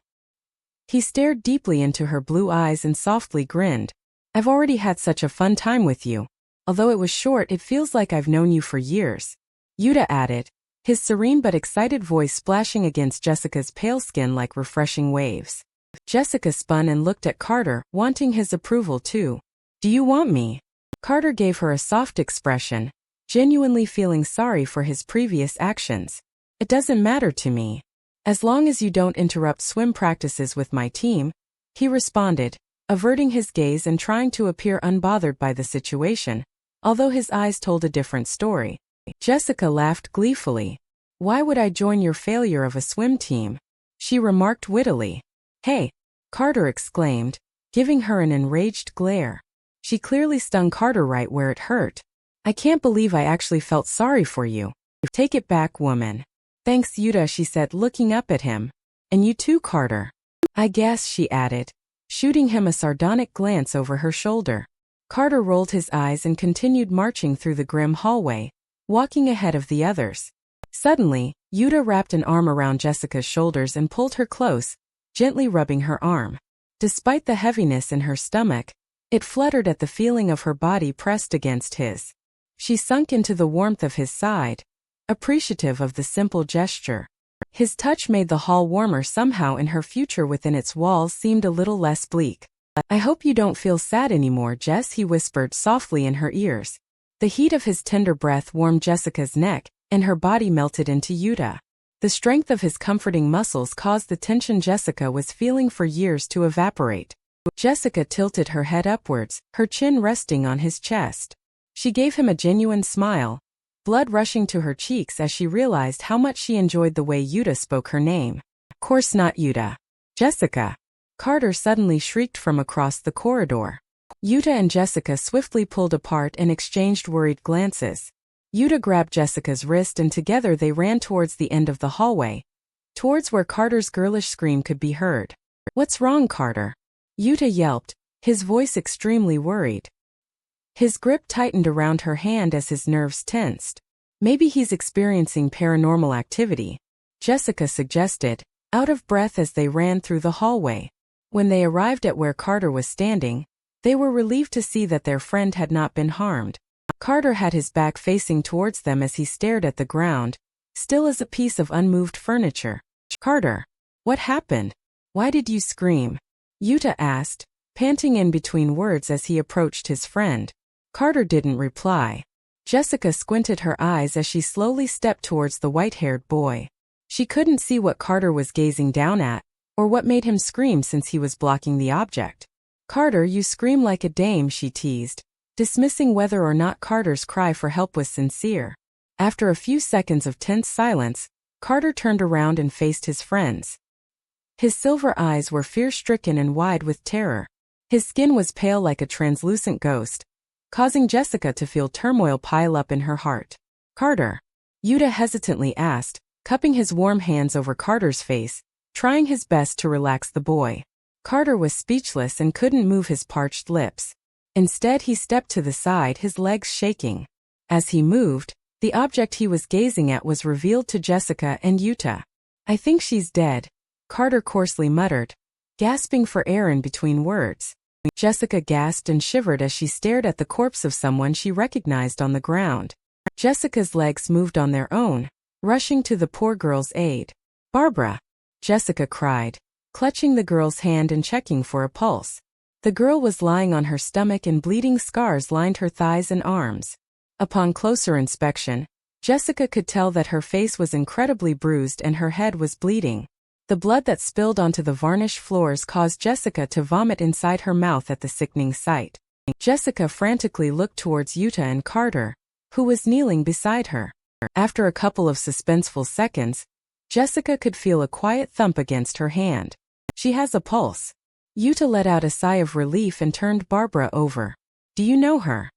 He stared deeply into her blue eyes and softly grinned. I've already had such a fun time with you. Although it was short, it feels like I've known you for years. Yuta added, his serene but excited voice splashing against Jessica's pale skin like refreshing waves. Jessica spun and looked at Carter, wanting his approval too. Do you want me? Carter gave her a soft expression, genuinely feeling sorry for his previous actions. It doesn't matter to me. As long as you don't interrupt swim practices with my team, he responded, averting his gaze and trying to appear unbothered by the situation, although his eyes told a different story. Jessica laughed gleefully. Why would I join your failure of a swim team? She remarked wittily. Hey! Carter exclaimed, giving her an enraged glare. She clearly stung Carter right where it hurt. I can't believe I actually felt sorry for you. Take it back, woman. Thanks, Yuta, she said, looking up at him. And you too, Carter. I guess, she added, shooting him a sardonic glance over her shoulder. Carter rolled his eyes and continued marching through the grim hallway, walking ahead of the others. Suddenly, Yuta wrapped an arm around Jessica's shoulders and pulled her close, gently rubbing her arm. Despite the heaviness in her stomach, it fluttered at the feeling of her body pressed against his. She sunk into the warmth of his side, appreciative of the simple gesture. His touch made the hall warmer somehow, and her future within its walls seemed a little less bleak. "I hope you don't feel sad anymore, Jess," he whispered softly in her ears. The heat of his tender breath warmed Jessica's neck, and her body melted into Yuta. The strength of his comforting muscles caused the tension Jessica was feeling for years to evaporate. Jessica tilted her head upwards, her chin resting on his chest. She gave him a genuine smile, blood rushing to her cheeks as she realized how much she enjoyed the way Yuta spoke her name. "Course not, Yuta. Jessica," Carter suddenly shrieked from across the corridor. Yuta and Jessica swiftly pulled apart and exchanged worried glances. Yuta grabbed Jessica's wrist and together they ran towards the end of the hallway, towards where Carter's girlish scream could be heard. "What's wrong, Carter?" Yuta yelped, his voice extremely worried. His grip tightened around her hand as his nerves tensed. "Maybe he's experiencing paranormal activity," Jessica suggested, out of breath as they ran through the hallway. When they arrived at where Carter was standing, they were relieved to see that their friend had not been harmed. Carter had his back facing towards them as he stared at the ground, still as a piece of unmoved furniture. "Carter, what happened? Why did you scream?" Yuta asked, panting in between words as he approached his friend. Carter didn't reply. Jessica squinted her eyes as she slowly stepped towards the white-haired boy. She couldn't see what Carter was gazing down at, or what made him scream since he was blocking the object. "Carter, you scream like a dame," she teased, dismissing whether or not Carter's cry for help was sincere. After a few seconds of tense silence, Carter turned around and faced his friends. His silver eyes were fear-stricken and wide with terror. His skin was pale like a translucent ghost, causing Jessica to feel turmoil pile up in her heart. "Carter?" Yuta hesitantly asked, cupping his warm hands over Carter's face, trying his best to relax the boy. Carter was speechless and couldn't move his parched lips. Instead, he stepped to the side, his legs shaking. As he moved, the object he was gazing at was revealed to Jessica and Yuta. "I think she's dead," Carter coarsely muttered, gasping for air in between words. Jessica gasped and shivered as she stared at the corpse of someone she recognized on the ground. Jessica's legs moved on their own, rushing to the poor girl's aid. "Barbara!" Jessica cried, clutching the girl's hand and checking for a pulse. The girl was lying on her stomach and bleeding scars lined her thighs and arms. Upon closer inspection, Jessica could tell that her face was incredibly bruised and her head was bleeding. The blood that spilled onto the varnished floors caused Jessica to vomit inside her mouth at the sickening sight. Jessica frantically looked towards Yuta and Carter, who was kneeling beside her. After a couple of suspenseful seconds, Jessica could feel a quiet thump against her hand. "She has a pulse." Yuta let out a sigh of relief and turned Barbara over. "Do you know her?"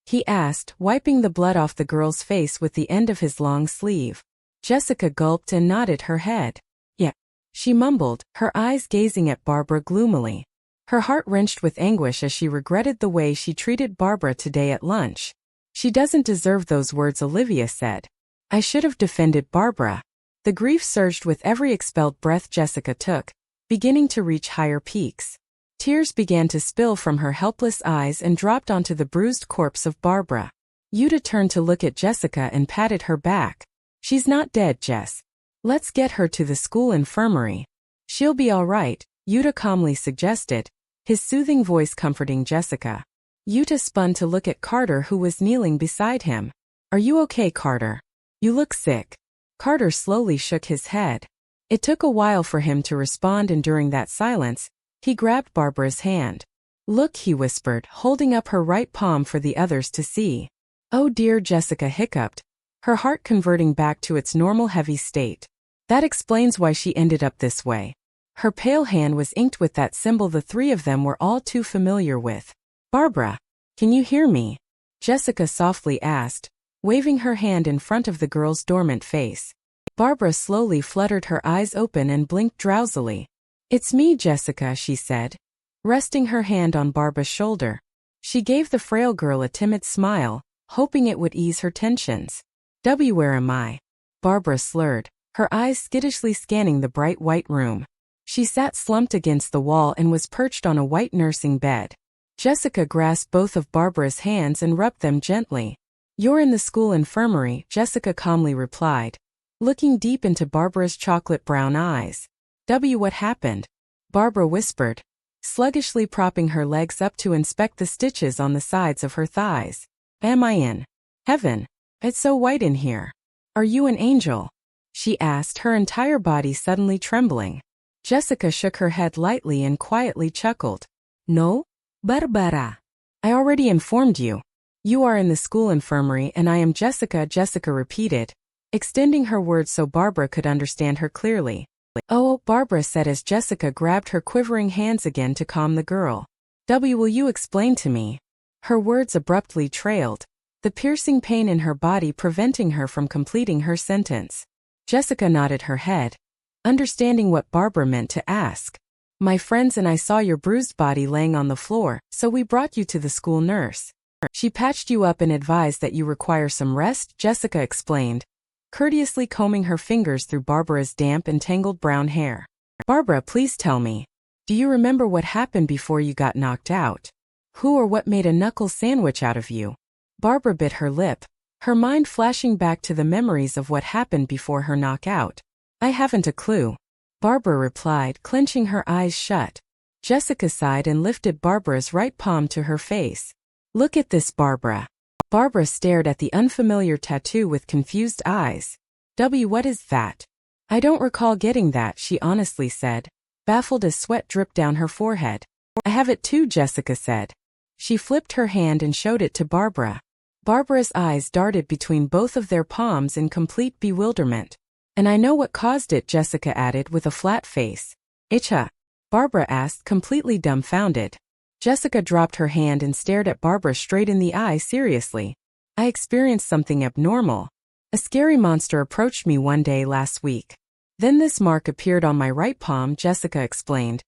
he asked, wiping the blood off the girl's face with the end of his long sleeve. Jessica gulped and nodded her head. "Yeah," she mumbled, her eyes gazing at Barbara gloomily. Her heart wrenched with anguish as she regretted the way she treated Barbara today at lunch. "She doesn't deserve those words," Olivia said. "I should have defended Barbara." The grief surged with every expelled breath Jessica took, beginning to reach higher peaks. Tears began to spill from her helpless eyes and dropped onto the bruised corpse of Barbara. Yuta turned to look at Jessica and patted her back. "She's not dead, Jess. Let's get her to the school infirmary." "She'll be all right," Yuta calmly suggested, his soothing voice comforting Jessica. Yuta spun to look at Carter, who was kneeling beside him. "Are you okay, Carter? You look sick." Carter slowly shook his head. It took a while for him to respond, and during that silence, he grabbed Barbara's hand. "Look," he whispered, holding up her right palm for the others to see. "Oh dear," Jessica hiccuped, her heart converting back to its normal heavy state. That explains why she ended up this way. Her pale hand was inked with that symbol the three of them were all too familiar with. "Barbara, can you hear me?" Jessica softly asked, waving her hand in front of the girl's dormant face. Barbara slowly fluttered her eyes open and blinked drowsily. "It's me, Jessica," she said, resting her hand on Barbara's shoulder. She gave the frail girl a timid smile, hoping it would ease her tensions. "Where am I?" Barbara slurred, her eyes skittishly scanning the bright white room. She sat slumped against the wall and was perched on a white nursing bed. Jessica grasped both of Barbara's hands and rubbed them gently. "You're in the school infirmary," Jessica calmly replied, looking deep into Barbara's chocolate brown eyes. What happened?" Barbara whispered, sluggishly propping her legs up to inspect the stitches on the sides of her thighs. "Am I in heaven? It's so white in here. Are you an angel?" she asked, her entire body suddenly trembling. Jessica shook her head lightly and quietly chuckled. "No, Barbara. I already informed you. You are in the school infirmary and I am Jessica," Jessica repeated, extending her words so Barbara could understand her clearly. "Oh," Barbara said as Jessica grabbed her quivering hands again to calm the girl. "Will you explain to me?" Her words abruptly trailed, the piercing pain in her body preventing her from completing her sentence. Jessica nodded her head, understanding what Barbara meant to ask. "My friends and I saw your bruised body laying on the floor, so we brought you to the school nurse. She patched you up and advised that you require some rest," Jessica explained, courteously combing her fingers through Barbara's damp and tangled brown hair. "Barbara, please tell me. Do you remember what happened before you got knocked out? Who or what made a knuckle sandwich out of you?" Barbara bit her lip, her mind flashing back to the memories of what happened before her knockout. "I haven't a clue," Barbara replied, clenching her eyes shut. Jessica sighed and lifted Barbara's right palm to her face. "Look at this, Barbara." Barbara stared at the unfamiliar tattoo with confused eyes. What is that?" "I don't recall getting that," she honestly said, baffled as sweat dripped down her forehead. "I have it too," Jessica said. She flipped her hand and showed it to Barbara. Barbara's eyes darted between both of their palms in complete bewilderment. "And I know what caused it," Jessica added with a flat face. "Itcha?" Barbara asked, completely dumbfounded. Jessica dropped her hand and stared at Barbara straight in the eye seriously. "I experienced something abnormal. A scary monster approached me one day last week. Then this mark appeared on my right palm," Jessica explained,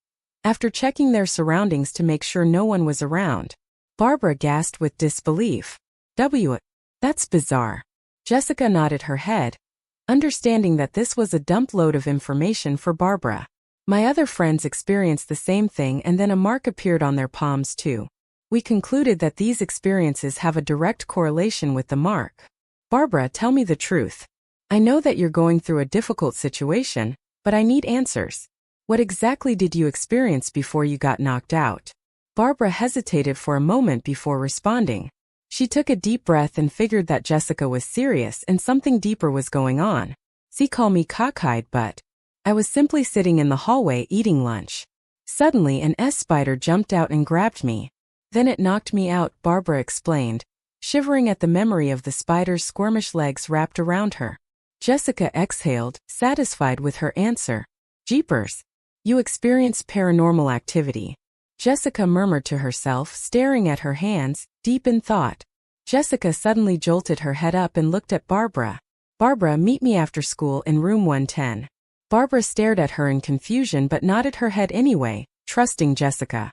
after checking their surroundings to make sure no one was around. Barbara gasped with disbelief. That's bizarre." Jessica nodded her head, understanding that this was a dump load of information for Barbara. "My other friends experienced the same thing and then a mark appeared on their palms too. We concluded that these experiences have a direct correlation with the mark." "Barbara, tell me the truth. I know that you're going through a difficult situation, but I need answers. What exactly did you experience before you got knocked out?" Barbara hesitated for a moment before responding. She took a deep breath and figured that Jessica was serious and something deeper was going on. "See, call me cockeyed, but I was simply sitting in the hallway eating lunch. Suddenly an spider jumped out and grabbed me. Then it knocked me out," Barbara explained, shivering at the memory of the spider's squirmish legs wrapped around her. Jessica exhaled, satisfied with her answer. "Jeepers. You experienced paranormal activity," Jessica murmured to herself, staring at her hands, deep in thought. Jessica suddenly jolted her head up and looked at Barbara. "Barbara, meet me after school in room 110. Barbara stared at her in confusion but nodded her head anyway, trusting Jessica.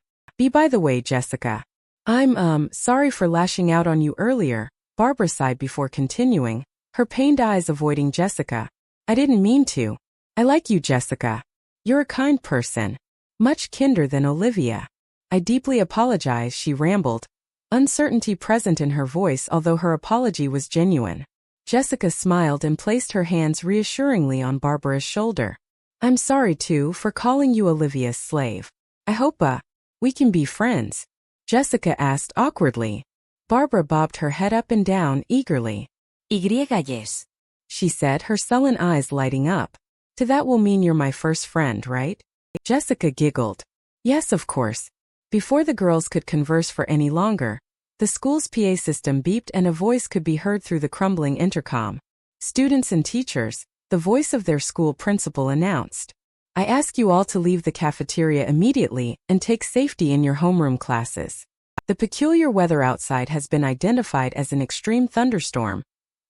By the way, Jessica. I'm sorry for lashing out on you earlier," Barbara sighed before continuing, her pained eyes avoiding Jessica. "I didn't mean to. I like you, Jessica. You're a kind person. Much kinder than Olivia. I deeply apologize," she rambled, uncertainty present in her voice although her apology was genuine. Jessica smiled and placed her hands reassuringly on Barbara's shoulder. "I'm sorry too for calling you Olivia's slave. I hope we can be friends," Jessica asked awkwardly. Barbara bobbed her head up and down eagerly. Yes, she said, her sullen eyes lighting up. "To that will mean you're my first friend, right?" Jessica giggled. "Yes, of course." Before the girls could converse for any longer, the school's PA system beeped and a voice could be heard through the crumbling intercom. "Students and teachers," the voice of their school principal announced. "I ask you all to leave the cafeteria immediately and take safety in your homeroom classes. The peculiar weather outside has been identified as an extreme thunderstorm,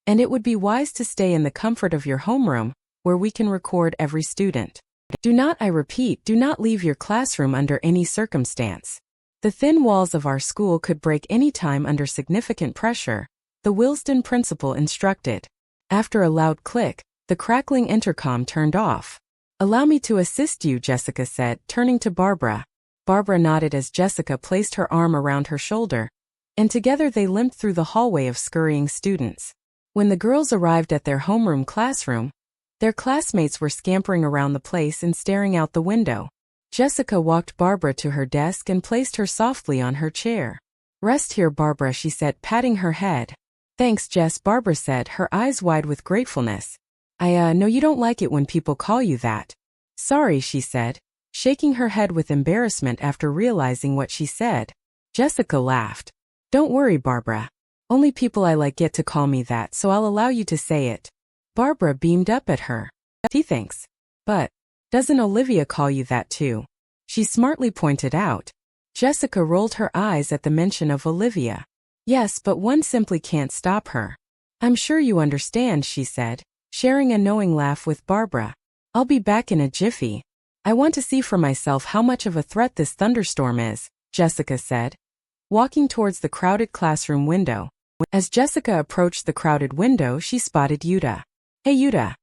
and it would be wise to stay in the comfort of your homeroom, where we can record every student. Do not, I repeat, do not leave your classroom under any circumstance. The thin walls of our school could break any time under significant pressure," the Willesden principal instructed. After a loud click, the crackling intercom turned off. Allow me to assist you, Jessica said, turning to Barbara. Barbara nodded as Jessica placed her arm around her shoulder, and together they limped through the hallway of scurrying students. When the girls arrived at their homeroom classroom, their classmates were scampering around the place and staring out the window. Jessica walked Barbara to her desk and placed her softly on her chair. Rest here, Barbara, she said, patting her head. Thanks, Jess, Barbara said, her eyes wide with gratefulness. I know you don't like it when people call you that. Sorry, she said, shaking her head with embarrassment after realizing what she said. Jessica laughed. Don't worry, Barbara. Only people I like get to call me that, so I'll allow you to say it. Barbara beamed up at her. Thanks. But doesn't Olivia call you that too? She smartly pointed out. Jessica rolled her eyes at the mention of Olivia. Yes, but one simply can't stop her. I'm sure you understand, she said, sharing a knowing laugh with Barbara. I'll be back in a jiffy. I want to see for myself how much of a threat this thunderstorm is, Jessica said, walking towards the crowded classroom window. As Jessica approached the crowded window, she spotted Yuta. Hey, Yuta,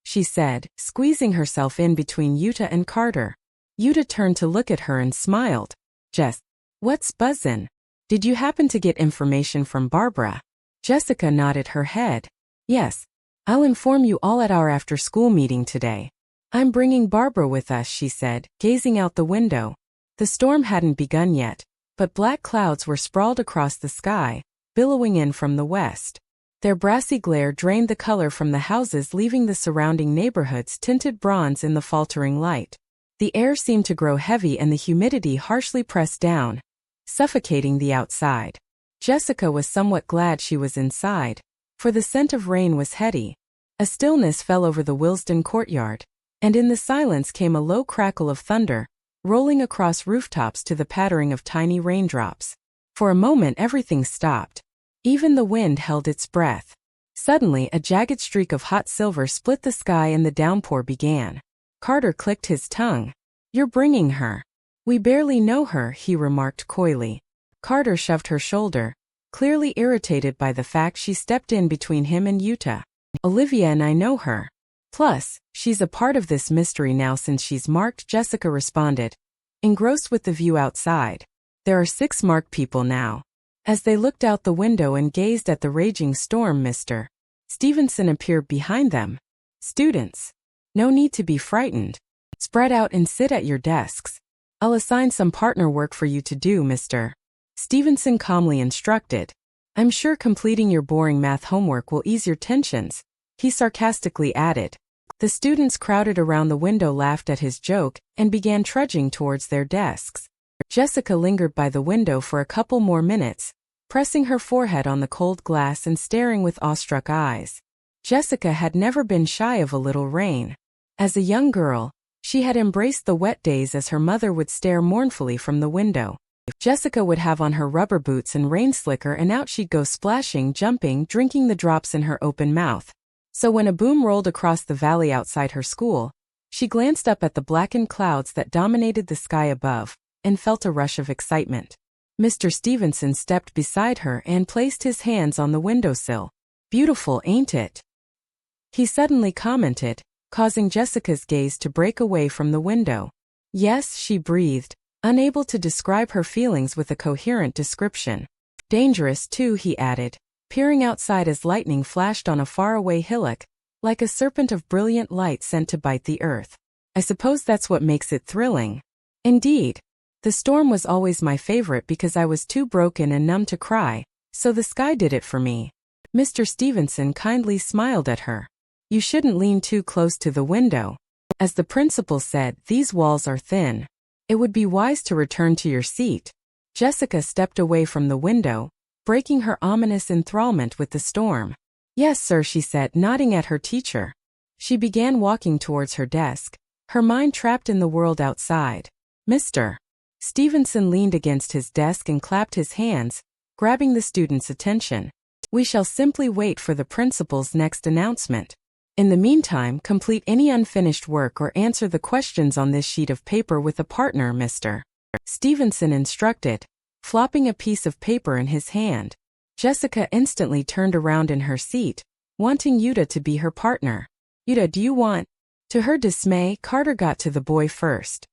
she said, squeezing herself in between Yuta and Carter. Yuta turned to look at her and smiled. Jess, what's buzzin'? Did you happen to get information from Barbara? Jessica nodded her head. Yes. I'll inform you all at our after-school meeting today. I'm bringing Barbara with us, she said, gazing out the window. The storm hadn't begun yet, but black clouds were sprawled across the sky, billowing in from the west. Their brassy glare drained the color from the houses, leaving the surrounding neighborhoods tinted bronze in the faltering light. The air seemed to grow heavy and the humidity harshly pressed down, suffocating the outside. Jessica was somewhat glad she was inside, for the scent of rain was heady. A stillness fell over the Willesden courtyard, and in the silence came a low crackle of thunder, rolling across rooftops to the pattering of tiny raindrops. For a moment everything stopped. Even the wind held its breath. Suddenly a jagged streak of hot silver split the sky and the downpour began. Carter clicked his tongue. You're bringing her. We barely know her, he remarked coyly. Carter shoved her shoulder, clearly irritated by the fact she stepped in between him and Yuta. Olivia and I know her. Plus, she's a part of this mystery now since she's marked, Jessica responded, engrossed with the view outside. There are 6 marked people now. As they looked out the window and gazed at the raging storm, Mr. Stevenson appeared behind them. Students, no need to be frightened. Spread out and sit at your desks. I'll assign some partner work for you to do, Mr. Stevenson calmly instructed. I'm sure completing your boring math homework will ease your tensions, he sarcastically added. The students crowded around the window laughed at his joke and began trudging towards their desks. Jessica lingered by the window for a couple more minutes, pressing her forehead on the cold glass and staring with awestruck eyes. Jessica had never been shy of a little rain. As a young girl, she had embraced the wet days as her mother would stare mournfully from the window. Jessica would have on her rubber boots and rain slicker and out she'd go splashing, jumping, drinking the drops in her open mouth. So when a boom rolled across the valley outside her school, she glanced up at the blackened clouds that dominated the sky above, and felt a rush of excitement. Mr. Stevenson stepped beside her and placed his hands on the windowsill. Beautiful, ain't it? He suddenly commented, causing Jessica's gaze to break away from the window. Yes, she breathed, unable to describe her feelings with a coherent description. Dangerous too, he added, peering outside as lightning flashed on a faraway hillock, like a serpent of brilliant light sent to bite the earth. I suppose that's what makes it thrilling. Indeed. The storm was always my favorite because I was too broken and numb to cry, so the sky did it for me. Mr. Stevenson kindly smiled at her. You shouldn't lean too close to the window. As the principal said, these walls are thin. It would be wise to return to your seat. Jessica stepped away from the window, breaking her ominous enthrallment with the storm. Yes, sir, she said, nodding at her teacher. She began walking towards her desk, her mind trapped in the world outside. Mr. Stevenson leaned against his desk and clapped his hands, grabbing the students' attention. We shall simply wait for the principal's next announcement. In the meantime, complete any unfinished work or answer the questions on this sheet of paper with a partner, Mr. Stevenson instructed, flopping a piece of paper in his hand. Jessica instantly turned around in her seat, wanting Yuta to be her partner. Yuta, do you want? To her dismay, Carter got to the boy first.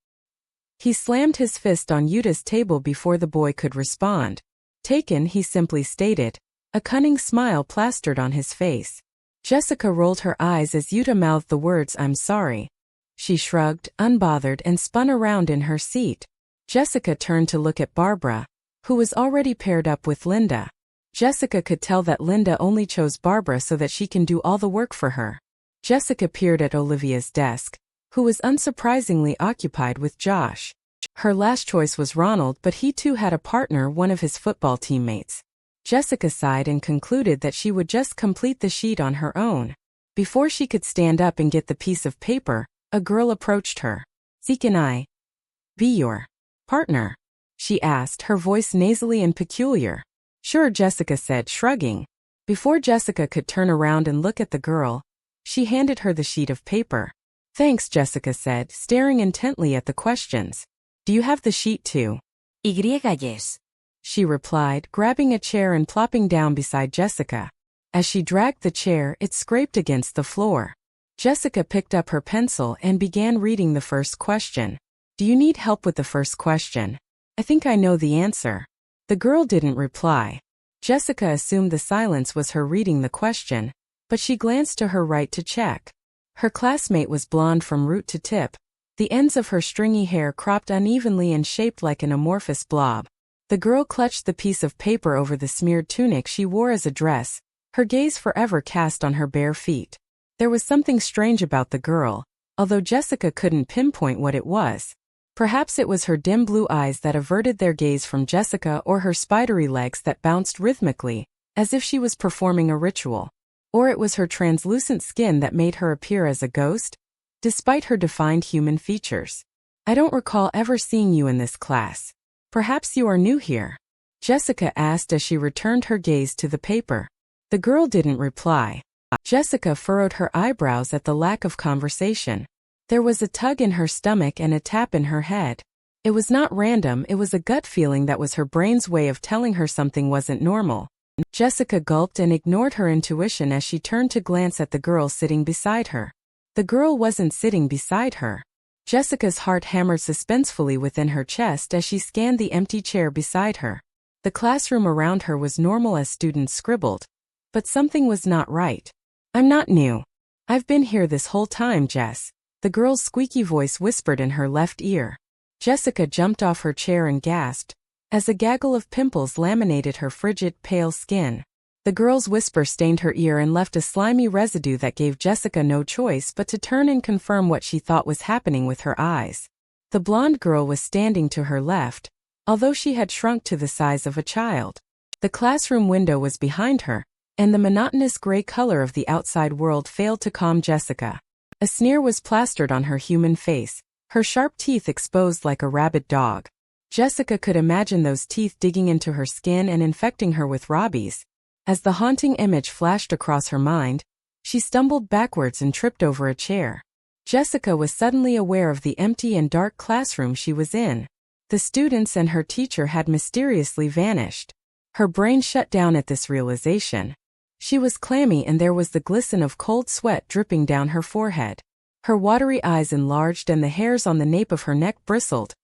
He slammed his fist on Yuta's table before the boy could respond. Taken, he simply stated, a cunning smile plastered on his face. Jessica rolled her eyes as Yuta mouthed the words, "I'm sorry." She shrugged, unbothered, and spun around in her seat. Jessica turned to look at Barbara, who was already paired up with Linda. Jessica could tell that Linda only chose Barbara so that she can do all the work for her. Jessica peered at Olivia's desk, who was unsurprisingly occupied with Josh. Her last choice was Ronald, but he too had a partner, one of his football teammates. Jessica sighed and concluded that she would just complete the sheet on her own. Before she could stand up and get the piece of paper, a girl approached her. "Can I be your partner?" she asked, her voice nasally and peculiar. "Sure," Jessica said, shrugging. Before Jessica could turn around and look at the girl, she handed her the sheet of paper. "Thanks," Jessica said, staring intently at the questions. "Do you have the sheet too?" Yes, she replied, grabbing a chair and plopping down beside Jessica. As she dragged the chair, it scraped against the floor. Jessica picked up her pencil and began reading the first question. "Do you need help with the first question? I think I know the answer." The girl didn't reply. Jessica assumed the silence was her reading the question, but she glanced to her right to check. Her classmate was blonde from root to tip, the ends of her stringy hair cropped unevenly and shaped like an amorphous blob. The girl clutched the piece of paper over the smeared tunic she wore as a dress, her gaze forever cast on her bare feet. There was something strange about the girl, although Jessica couldn't pinpoint what it was. Perhaps it was her dim blue eyes that averted their gaze from Jessica, or her spidery legs that bounced rhythmically, as if she was performing a ritual. Or it was her translucent skin that made her appear as a ghost, despite her defined human features. "I don't recall ever seeing you in this class. Perhaps you are new here?" Jessica asked as she returned her gaze to the paper. The girl didn't reply. Jessica furrowed her eyebrows at the lack of conversation. There was a tug in her stomach and a tap in her head. It was not random, it was a gut feeling that was her brain's way of telling her something wasn't normal. Jessica gulped and ignored her intuition as she turned to glance at the girl sitting beside her. The girl wasn't sitting beside her. Jessica's heart hammered suspensefully within her chest as she scanned the empty chair beside her. The classroom around her was normal as students scribbled. But something was not right. "I'm not new. I've been here this whole time, Jess," the girl's squeaky voice whispered in her left ear. Jessica jumped off her chair and gasped, as a gaggle of pimples laminated her frigid, pale skin. The girl's whisper stained her ear and left a slimy residue that gave Jessica no choice but to turn and confirm what she thought was happening with her eyes. The blonde girl was standing to her left, although she had shrunk to the size of a child. The classroom window was behind her, and the monotonous gray color of the outside world failed to calm Jessica. A sneer was plastered on her human face, her sharp teeth exposed like a rabid dog. Jessica could imagine those teeth digging into her skin and infecting her with rabies. As the haunting image flashed across her mind, she stumbled backwards and tripped over a chair. Jessica was suddenly aware of the empty and dark classroom she was in. The students and her teacher had mysteriously vanished. Her brain shut down at this realization. She was clammy and there was the glisten of cold sweat dripping down her forehead. Her watery eyes enlarged and the hairs on the nape of her neck bristled,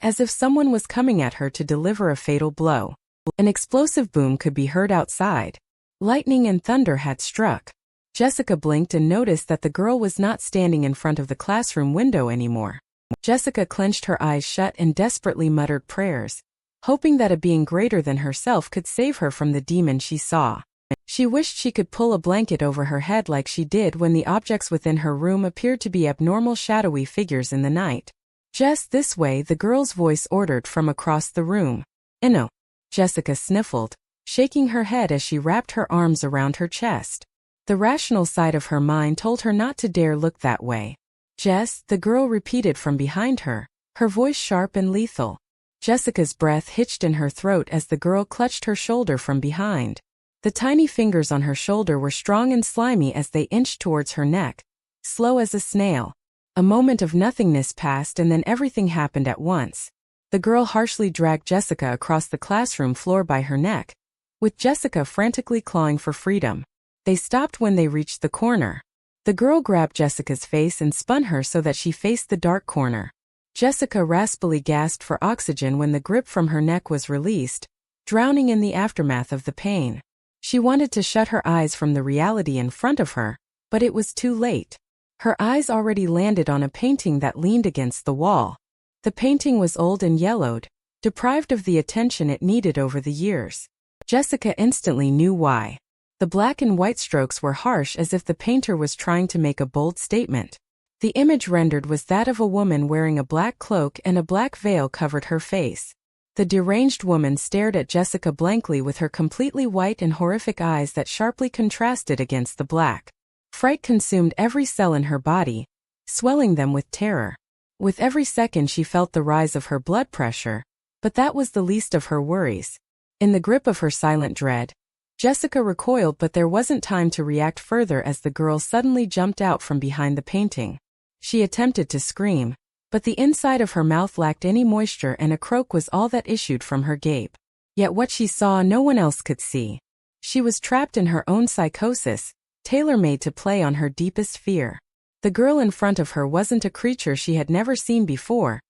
as if someone was coming at her to deliver a fatal blow. An explosive boom could be heard outside. Lightning and thunder had struck. Jessica blinked and noticed that the girl was not standing in front of the classroom window anymore. Jessica clenched her eyes shut and desperately muttered prayers, hoping that a being greater than herself could save her from the demon she saw. She wished she could pull a blanket over her head like she did when the objects within her room appeared to be abnormal shadowy figures in the night. "Jess, this way," the girl's voice ordered from across the room. "No," Jessica sniffled, shaking her head as she wrapped her arms around her chest. The rational side of her mind told her not to dare look that way. "Jess," the girl repeated from behind her, her voice sharp and lethal. Jessica's breath hitched in her throat as the girl clutched her shoulder from behind. The tiny fingers on her shoulder were strong and slimy as they inched towards her neck, slow as a snail. A moment of nothingness passed and then everything happened at once. The girl harshly dragged Jessica across the classroom floor by her neck, with Jessica frantically clawing for freedom. They stopped when they reached the corner. The girl grabbed Jessica's face and spun her so that she faced the dark corner. Jessica raspily gasped for oxygen when the grip from her neck was released, drowning in the aftermath of the pain. She wanted to shut her eyes from the reality in front of her, but it was too late. Her eyes already landed on a painting that leaned against the wall. The painting was old and yellowed, deprived of the attention it needed over the years. Jessica instantly knew why. The black and white strokes were harsh, as if the painter was trying to make a bold statement. The image rendered was that of a woman wearing a black cloak and a black veil covered her face. The deranged woman stared at Jessica blankly with her completely white and horrific eyes that sharply contrasted against the black. Fright consumed every cell in her body, swelling them with terror. With every second she felt the rise of her blood pressure, but that was the least of her worries. In the grip of her silent dread, Jessica recoiled, but there wasn't time to react further as the girl suddenly jumped out from behind the painting. She attempted to scream, but the inside of her mouth lacked any moisture and a croak was all that issued from her gape. Yet what she saw no one else could see. She was trapped in her own psychosis, tailor-made to play on her deepest fear. The girl in front of her wasn't a creature she had never seen before,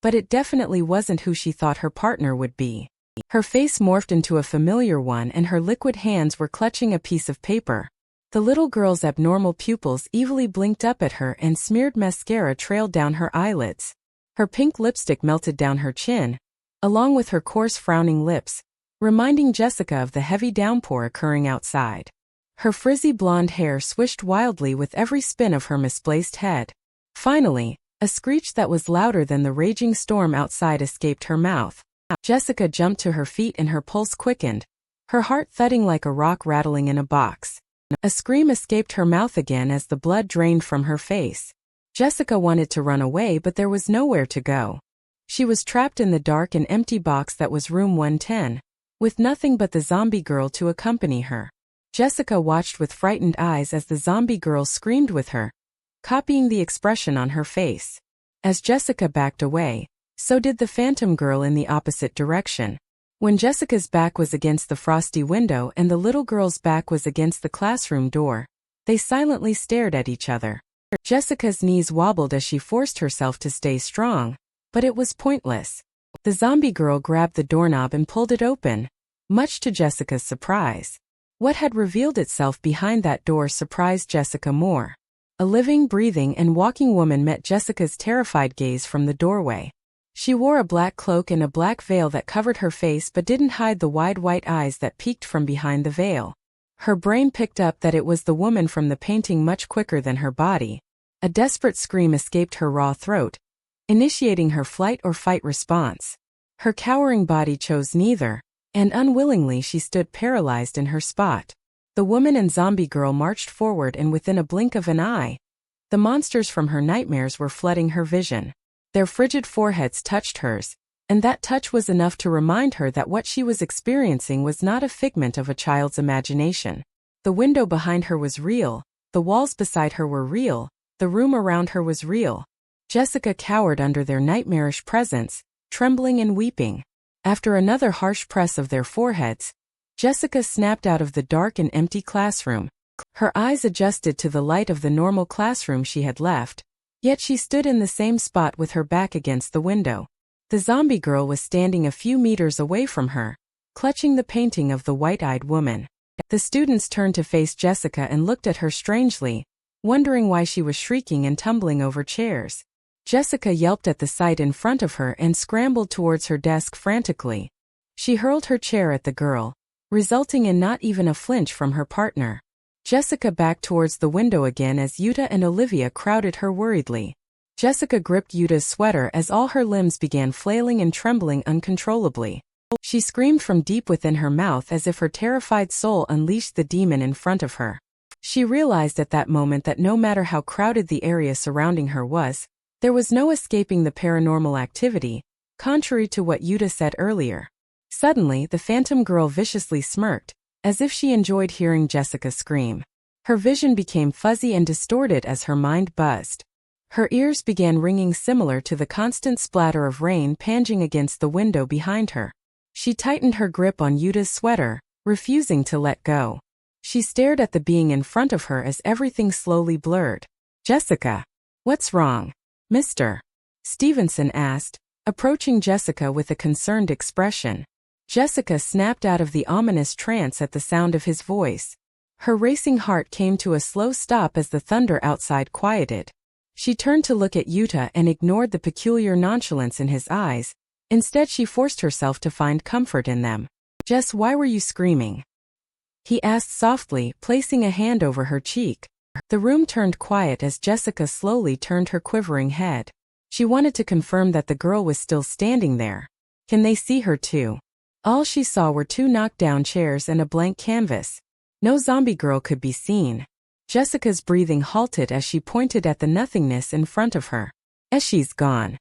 but it definitely wasn't who she thought her partner would be. Her face morphed into a familiar one and her liquid hands were clutching a piece of paper. The little girl's abnormal pupils evilly blinked up at her and smeared mascara trailed down her eyelids. Her pink lipstick melted down her chin, along with her coarse frowning lips, reminding Jessica of the heavy downpour occurring outside. Her frizzy blonde hair swished wildly with every spin of her misplaced head. Finally, a screech that was louder than the raging storm outside escaped her mouth. Jessica jumped to her feet and her pulse quickened, her heart thudding like a rock rattling in a box. A scream escaped her mouth again as the blood drained from her face. Jessica wanted to run away, but there was nowhere to go. She was trapped in the dark and empty box that was room 110, with nothing but the zombie girl to accompany her. Jessica watched with frightened eyes as the zombie girl screamed with her, copying the expression on her face. As Jessica backed away, so did the phantom girl in the opposite direction. When Jessica's back was against the frosty window and the little girl's back was against the classroom door, they silently stared at each other. Jessica's knees wobbled as she forced herself to stay strong, but it was pointless. The zombie girl grabbed the doorknob and pulled it open, much to Jessica's surprise. What had revealed itself behind that door surprised Jessica more. A living, breathing, and walking woman met Jessica's terrified gaze from the doorway. She wore a black cloak and a black veil that covered her face but didn't hide the wide white eyes that peeked from behind the veil. Her brain picked up that it was the woman from the painting much quicker than her body. A desperate scream escaped her raw throat, initiating her flight or fight response. Her cowering body chose neither, and unwillingly she stood paralyzed in her spot. The woman and zombie girl marched forward, and within a blink of an eye, the monsters from her nightmares were flooding her vision. Their frigid foreheads touched hers, and that touch was enough to remind her that what she was experiencing was not a figment of a child's imagination. The window behind her was real, the walls beside her were real, the room around her was real. Jessica cowered under their nightmarish presence, trembling and weeping. After another harsh press of their foreheads, Jessica snapped out of the dark and empty classroom. Her eyes adjusted to the light of the normal classroom she had left, yet she stood in the same spot with her back against the window. The zombie girl was standing a few meters away from her, clutching the painting of the white-eyed woman. The students turned to face Jessica and looked at her strangely, wondering why she was shrieking and tumbling over chairs. Jessica yelped at the sight in front of her and scrambled towards her desk frantically. She hurled her chair at the girl, resulting in not even a flinch from her partner. Jessica backed towards the window again as Yuta and Olivia crowded her worriedly. Jessica gripped Yuta's sweater as all her limbs began flailing and trembling uncontrollably. She screamed from deep within her mouth as if her terrified soul unleashed the demon in front of her. She realized at that moment that no matter how crowded the area surrounding her was, there was no escaping the paranormal activity, contrary to what Yuta said earlier. Suddenly, the phantom girl viciously smirked, as if she enjoyed hearing Jessica scream. Her vision became fuzzy and distorted as her mind buzzed. Her ears began ringing, similar to the constant splatter of rain panging against the window behind her. She tightened her grip on Yuta's sweater, refusing to let go. She stared at the being in front of her as everything slowly blurred. Jessica. What's wrong? Mr. Stevenson asked, approaching Jessica with a concerned expression. Jessica snapped out of the ominous trance at the sound of his voice. Her racing heart came to a slow stop as the thunder outside quieted. She turned to look at Yuta and ignored the peculiar nonchalance in his eyes. Instead, she forced herself to find comfort in them. Jess, why were you screaming? He asked softly, placing a hand over her cheek. The room turned quiet as Jessica slowly turned her quivering head. She wanted to confirm that the girl was still standing there. Can they see her too? All she saw were 2 knocked-down chairs and a blank canvas. No zombie girl could be seen. Jessica's breathing halted as she pointed at the nothingness in front of her. She's gone.